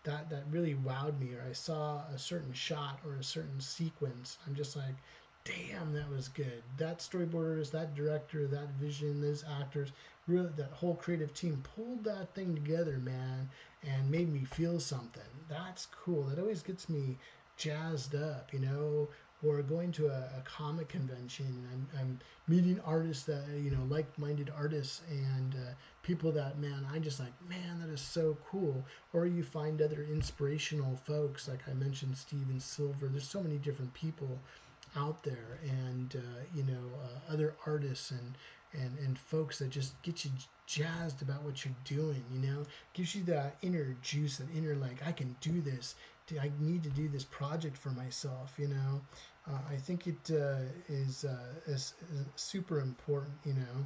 That really wowed me. Or I saw a certain shot or a certain sequence. I'm just like, damn, that was good. That storyboarders, that director, that vision, those actors, really, that whole creative team pulled that thing together, man, and made me feel something. That's cool. That always gets me jazzed up, you know. Or going to a comic convention, and I'm meeting artists that, you know, like-minded artists, and people that, man, I just like, man, that is so cool. Or you find other inspirational folks, like I mentioned, Steven Silver. There's so many different people out there, and you know, other artists and folks that just get you jazzed about what you're doing, you know, gives you that inner juice, that inner, like, I can do this. I need to do this project for myself, you know. I think it is super important, you know,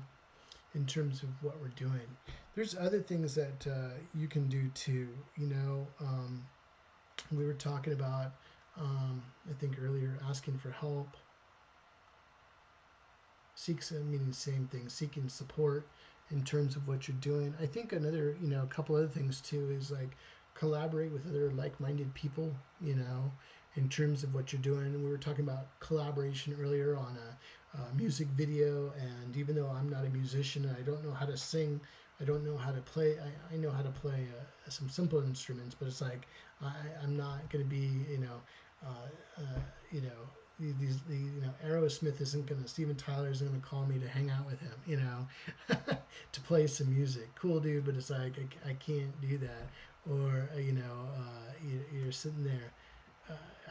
in terms of what we're doing. There's other things that you can do too, you know. We were talking about, I think earlier, asking for help. Meaning same thing, seeking support in terms of what you're doing. I think another, you know, a couple other things too is like collaborate with other like-minded people, you know, in terms of what you're doing. And we were talking about collaboration earlier on a music video, and even though I'm not a musician and I don't know how to sing, I don't know how to play, I know how to play some simple instruments, but it's like I'm not going to be, you know, you know, you know, Aerosmith isn't gonna, Steven Tyler isn't gonna call me to hang out with him, you know, to play some music. Cool, dude, but it's like I can't do that. Or you know, you're sitting there.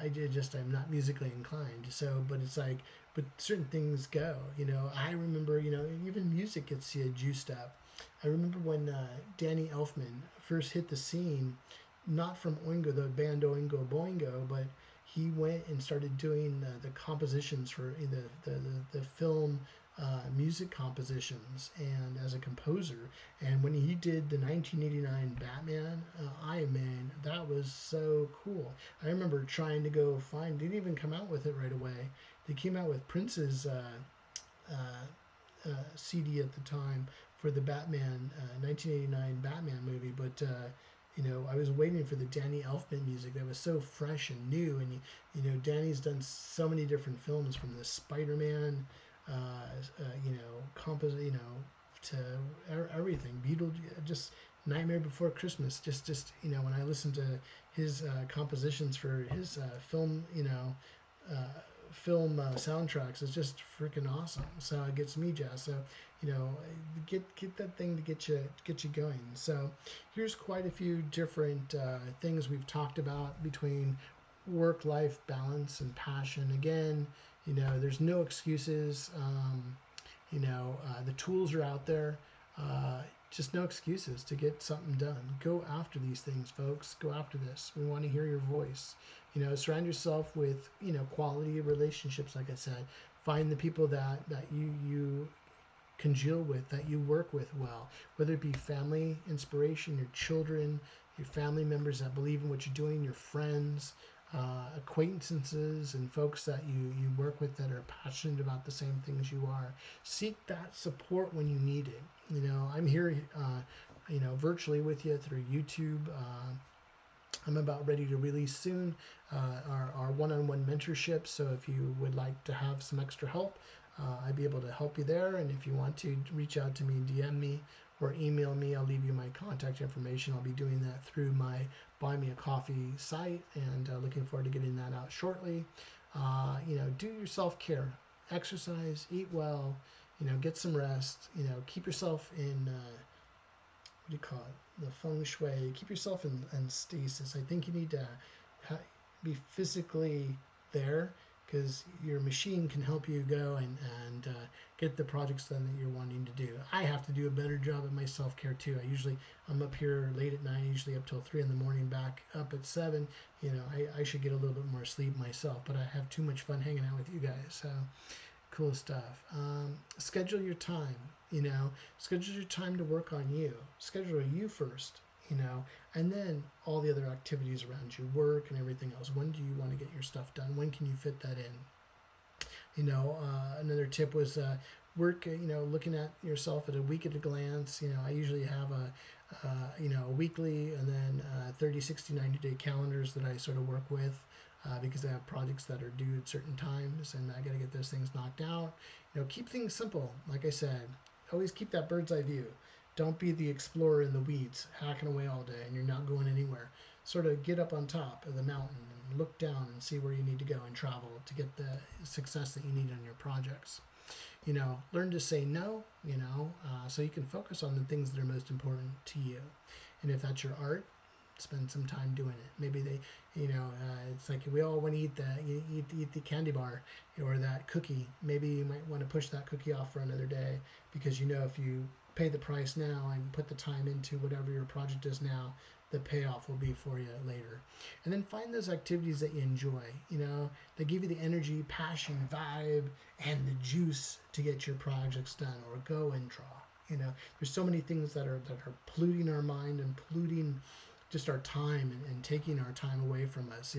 I'm not musically inclined. So, but it's like, but certain things go. You know, I remember, you know, even music gets you juiced up. I remember when Danny Elfman first hit the scene, not from Oingo, the band Oingo Boingo, but he went and started doing the compositions for the film music compositions and as a composer. And when he did the 1989 Batman, I mean, that was so cool. I remember trying to go find, didn't even come out with it right away. They came out with Prince's CD at the time for the Batman 1989 Batman movie, but I was waiting for the Danny Elfman music that was so fresh and new, and Danny's done so many different films from the Spider-Man, composite, to everything. Beetle, just Nightmare Before Christmas. Just when I listen to his compositions for his uh, soundtracks, it's just freaking awesome. So it gets me jazzed. So get that thing to get you going. So here's quite a few different things we've talked about between work-life balance and passion. Again, there's no excuses. The tools are out there. Just no excuses to get something done. Go after these things, folks. Go after this. We want to hear your voice. Surround yourself with quality relationships. Like I said, find the people that you congeal with, that you work with well, whether it be family, inspiration, your children, your family members that believe in what you're doing, your friends, acquaintances, and folks that you work with that are passionate about the same things you are. Seek that support when you need it. I'm here, virtually with you through YouTube. I'm about ready to release soon our one-on-one mentorship. So if you would like to have some extra help, I'd be able to help you there. And if you want to reach out to me, DM me or email me, I'll leave you my contact information. I'll be doing that through my Buy Me a Coffee site, and looking forward to getting that out shortly. Do your self-care, exercise, eat well, get some rest, keep yourself in, what do you call it, the feng shui, keep yourself in stasis. I think you need to be physically there, because your machine can help you go and get the projects done that you're wanting to do. I have to do a better job at my self-care too. I'm up here late at night, usually up till 3 in the morning, back up at 7. I should get a little bit more sleep myself, but I have too much fun hanging out with you guys. So cool stuff. Schedule your time. Schedule your time to work on you. Schedule you first. And then all the other activities around you, work and everything else. When do you want to get your stuff done? When can you fit that in? Another tip was work, looking at yourself at a week at a glance. I usually have a weekly and then 30, 60, 90-day calendars that I sort of work with, because I have projects that are due at certain times and I got to get those things knocked out. Keep things simple. Like I said, always keep that bird's eye view. Don't be the explorer in the weeds, hacking away all day and you're not going anywhere. Sort of get up on top of the mountain and look down and see where you need to go and travel to get the success that you need on your projects. Learn to say no, so you can focus on the things that are most important to you. And if that's your art, spend some time doing it. Maybe it's like we all want to eat the candy bar or that cookie. Maybe you might want to push that cookie off for another day, because if you pay the price now and put the time into whatever your project is now, the payoff will be for you later. And then find those activities that you enjoy, that give you the energy, passion, vibe, and the juice to get your projects done, or go and draw. There's so many things that are polluting our mind and polluting just our time and taking our time away from us.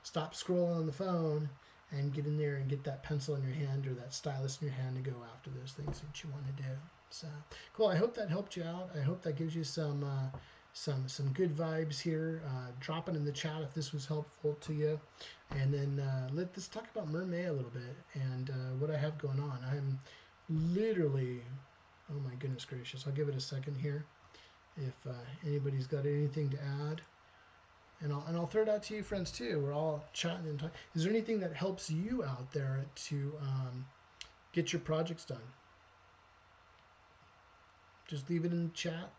Stop scrolling on the phone and get in there and get that pencil in your hand or that stylus in your hand to go after those things that you want to do. So cool. I hope that helped you out. I hope that gives you some good vibes here. Drop it in the chat if this was helpful to you. And then let's talk about Mermay a little bit and what I have going on. I'm literally, oh my goodness gracious, I'll give it a second here if anybody's got anything to add. And I'll throw it out to you friends too. We're all chatting and talking. Is there anything that helps you out there to get your projects done? Just leave it in the chat.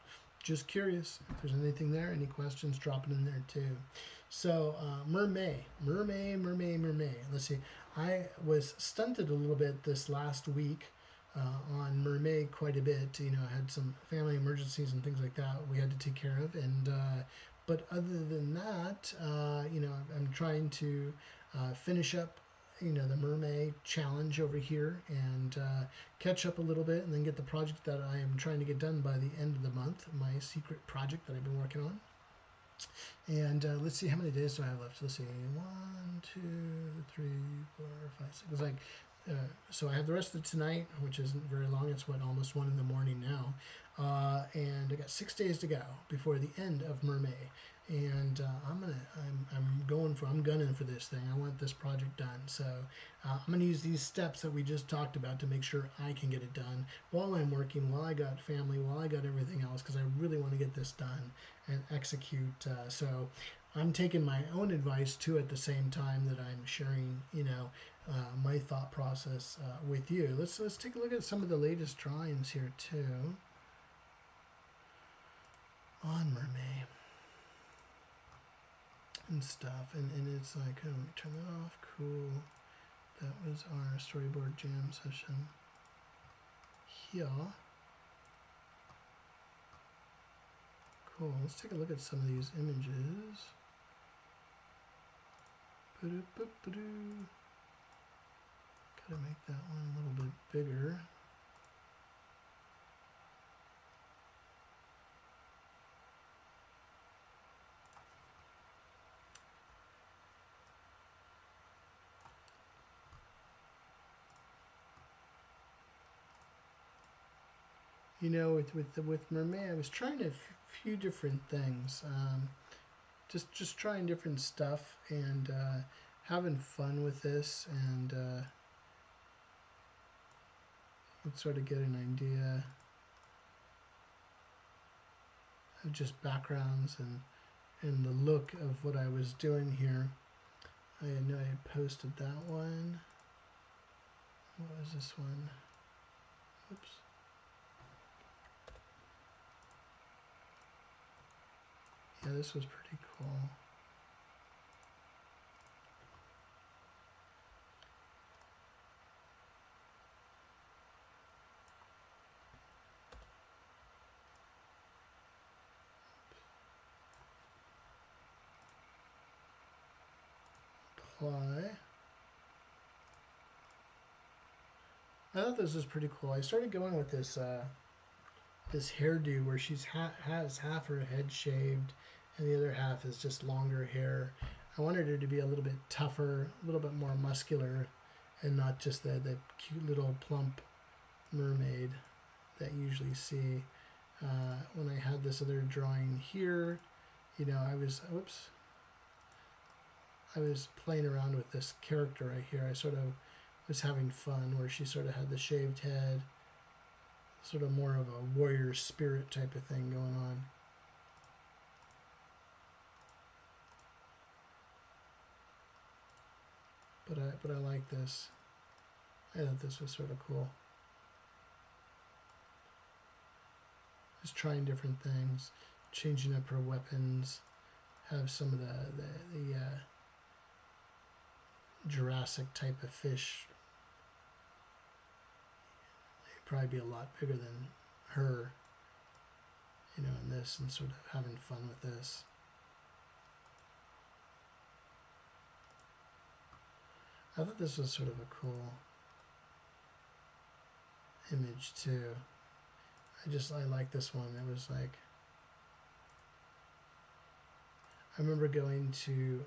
Just curious if there's anything there, any questions, drop it in there too. So Mermay. Let's see. I was stunted a little bit this last week on Mermay quite a bit. I had some family emergencies and things like that we had to take care of, and but other than that, I'm trying to finish up the Mermay challenge over here and catch up a little bit, and then get the project that I am trying to get done by the end of the month, my secret project that I've been working on. And let's see, how many days do I have left? Let's see, 1, 2, 3, 4, 5, 6. It's like, so I have the rest of tonight, which isn't very long. It's what, almost 1 in the morning now, and I got 6 days to go before the end of Mermay. And I'm gunning for this thing. I want this project done. So I'm gonna use these steps that we just talked about to make sure I can get it done while I'm working, while I got family, while I got everything else, because I really want to get this done and execute. So I'm taking my own advice too at the same time that I'm sharing, my thought process with you. Let's take a look at some of the latest drawings here too on Mermay and stuff. And it's like, oh, let me turn that off. Cool. That was our storyboard jam session here. Cool. Let's take a look at some of these images. Gotta make that one a little bit bigger. With Mermay, I was trying a few different things. Just trying different stuff and having fun with this, and let's sort of get an idea of just backgrounds and the look of what I was doing here. I know I had posted that one. What was this one? Oops. Yeah, this was pretty cool. Apply. I thought this was pretty cool. I started going with this this hairdo where she's has half her head shaved and the other half is just longer hair. I wanted her to be a little bit tougher, a little bit more muscular, and not just the cute little plump mermaid that you usually see. When I had this other drawing here, I was playing around with this character right here. I sort of was having fun where she sort of had the shaved head, sort of more of a warrior spirit type of thing going on. But I like this. I thought this was sort of cool. Just trying different things, changing up her weapons, have some of the Jurassic type of fish. They'd probably be a lot bigger than her, in this, and sort of having fun with this. I thought this was sort of a cool image too. I like this one. It was like, I remember going to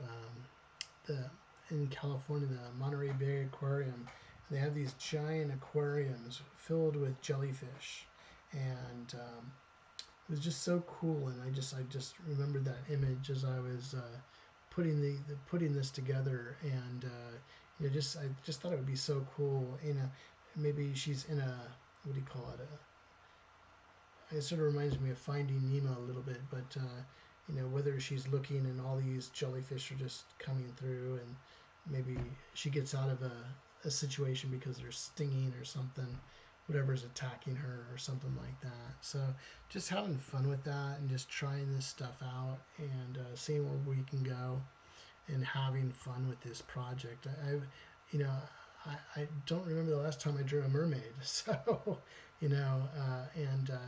in California, the Monterey Bay Aquarium. They have these giant aquariums filled with jellyfish, and it was just so cool. And I just remembered that image as I was putting this together, and I just thought it would be so cool. Maybe she's in a, what do you call it? It sort of reminds me of Finding Nemo a little bit, but whether she's looking and all these jellyfish are just coming through, and maybe she gets out of a situation because they're stinging or something, whatever's attacking her or something like that. So just having fun with that and just trying this stuff out and seeing where we can go and having fun with this project. I don't remember the last time I drew a mermaid, so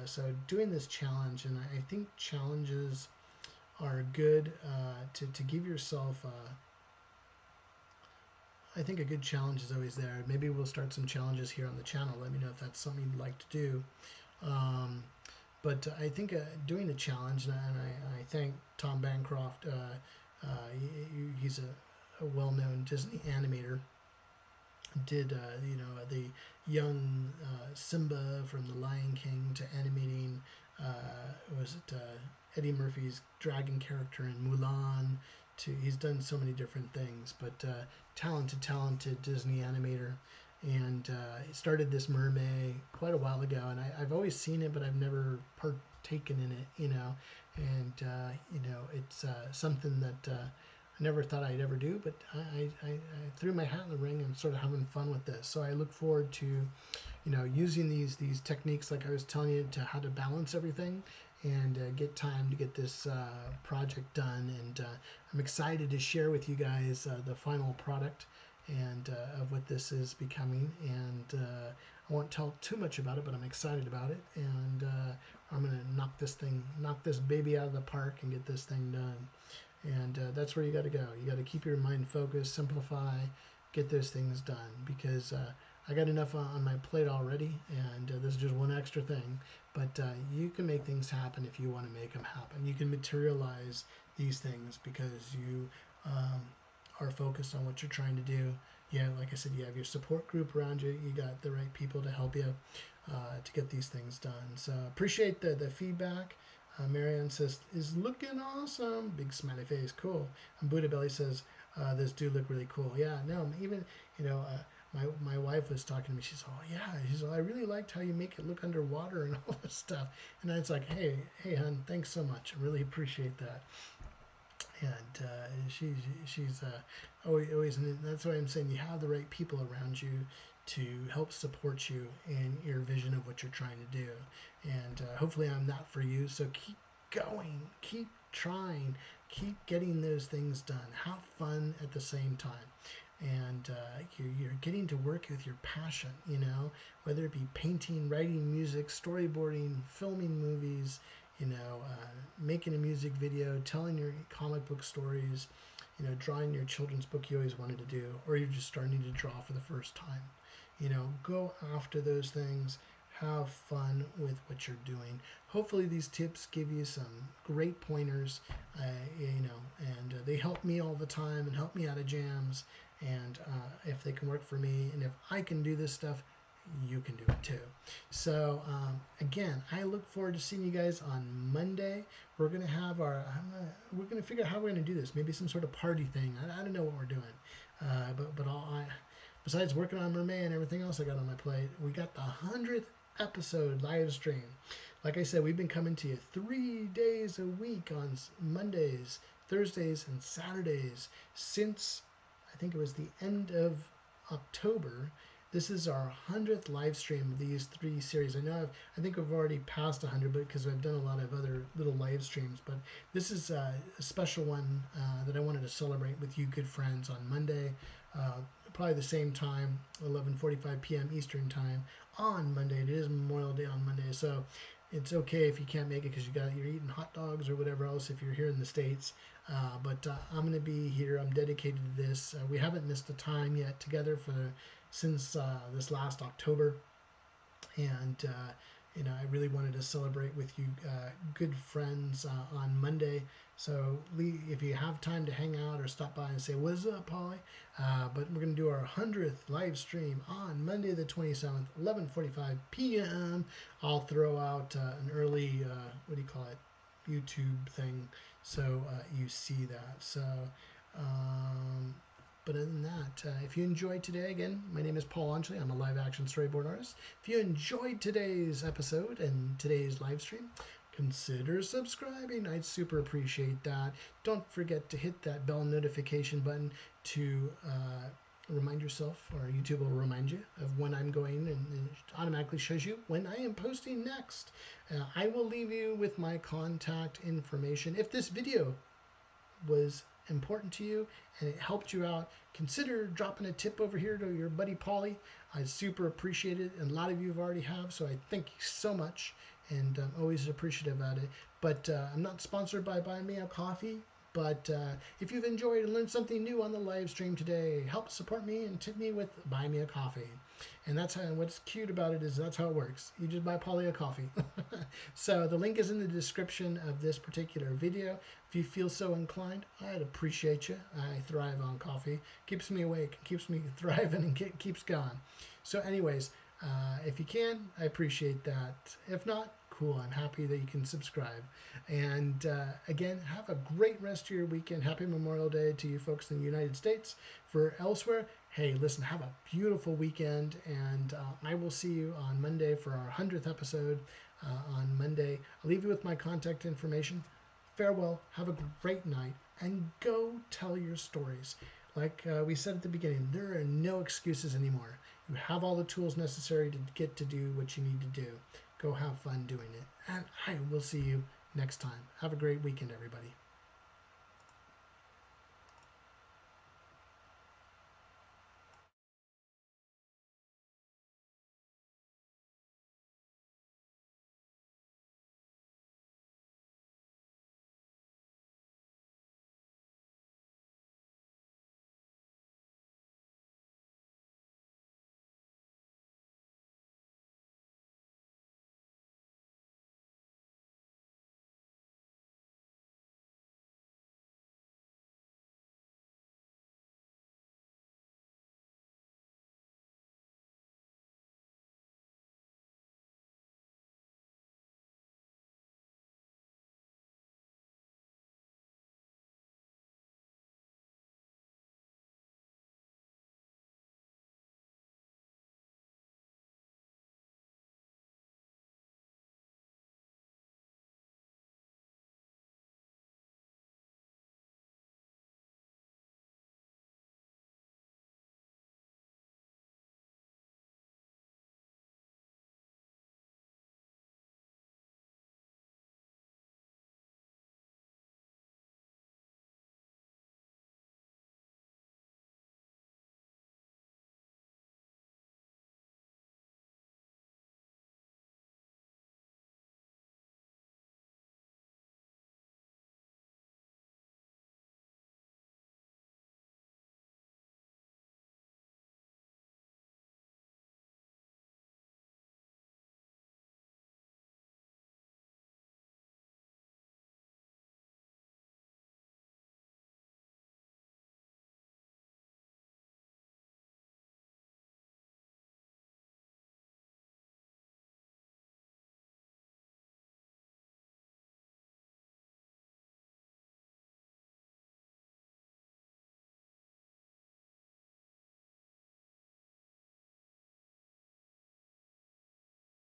so doing this challenge, and I think challenges are good to give yourself I think a good challenge is always there. Maybe we'll start some challenges here on the channel. Let me know if that's something you'd like to do. But I think doing a challenge, and I thank Tom Bancroft. He's a well-known Disney animator. Did the young Simba from The Lion King to animating was it Eddie Murphy's dragon character in Mulan. He's done so many different things, but talented Disney animator, and he started this Mermay quite a while ago, and I've always seen it, but I've never partaken in it, and it's something that I never thought I'd ever do, but I threw my hat in the ring and sort of having fun with this. So I look forward to, using these techniques, like I was telling you, to how to balance everything and get time to get this project done. And I'm excited to share with you guys the final product and of what this is becoming. And I won't tell too much about it, but I'm excited about it. And I'm gonna knock this baby out of the park and get this thing done. And that's where you got to go. You got to keep your mind focused, simplify, get those things done, because I got enough on my plate already, and this is just one extra thing. But you can make things happen if you want to make them happen. You can materialize these things because you are focused on what you're trying to do. Yeah, like I said, you have your support group around you. You got the right people to help you to get these things done. So appreciate the feedback. Marianne says, is looking awesome. Big smiley face. Cool. And Buddha Belly says, this do look really cool. Yeah, no, even, my wife was talking to me. She's, oh, yeah. She's, I really liked how you make it look underwater and all this stuff. And it's like, hey, hon, thanks so much. I really appreciate that. And she's always, and that's why I'm saying you have the right people around you to help support you in your vision of what you're trying to do. And hopefully I'm that for you. So keep going, keep trying, keep getting those things done. Have fun at the same time. And you're getting to work with your passion, whether it be painting, writing music, storyboarding, filming movies, making a music video, telling your comic book stories, drawing your children's book you always wanted to do, or you're just starting to draw for the first time. Go after those things. Have fun with what you're doing. Hopefully these tips give you some great pointers, and they help me all the time and help me out of jams. And if they can work for me, and if I can do this stuff, you can do it too. So again, I look forward to seeing you guys on Monday. We're gonna have we're gonna figure out how we're gonna do this. Maybe some sort of party thing. I don't know what we're doing, but besides working on Mermay and everything else I got on my plate, we got the 100th episode live stream. Like I said, we've been coming to you 3 days a week on Mondays, Thursdays, and Saturdays since I think it was the end of October. This is our 100th live stream of these 3 series. I think we've already passed 100 because I've done a lot of other little live streams, but this is a special one that I wanted to celebrate with you good friends on Monday, probably the same time, 11:45 p.m. Eastern time on Monday. It is Memorial Day on Monday, so it's okay if you can't make it because you're eating hot dogs or whatever else if you're here in the States. But I'm going to be here. I'm dedicated to this. We haven't missed a time yet together since this last October, and I really wanted to celebrate with you good friends on Monday. So if you have time to hang out or stop by and say, what's up, Polly? But we're going to do our 100th live stream on Monday the 27th, 11:45 p.m. I'll throw out an early, YouTube thing, so you see that. So but other than that, if you enjoyed today, again, my name is Paul Angeli. I'm a live action storyboard artist. If you enjoyed today's episode and today's live stream, consider subscribing. I'd super appreciate that. Don't forget to hit that bell notification button to remind yourself, or YouTube will remind you of when I'm going, and it automatically shows you when I am posting next. I will leave you with my contact information. If this video was important to you and it helped you out, consider dropping a tip over here to your buddy Polly. I super appreciate it, and a lot of you have already have, so I thank you so much, and I'm always appreciative about it. But I'm not sponsored by Buy Me a Coffee, But if you've enjoyed and learned something new on the live stream today, help support me and tip me with buy me a coffee. And that's how, what's cute about it is that's how it works. You just buy Polly a coffee. So the link is in the description of this particular video. If you feel so inclined, I'd appreciate you. I thrive on coffee. Keeps me awake, keeps me thriving, and keeps going. So anyways, if you can, I appreciate that. If not, cool. I'm happy that you can subscribe. And again, have a great rest of your weekend. Happy Memorial Day to you folks in the United States. For elsewhere, hey, listen, have a beautiful weekend. And I will see you on Monday for our 100th episode on Monday. I'll leave you with my contact information. Farewell. Have a great night. And go tell your stories. Like we said at the beginning, there are no excuses anymore. You have all the tools necessary to get to do what you need to do. Go have fun doing it. And I will see you next time. Have a great weekend, everybody.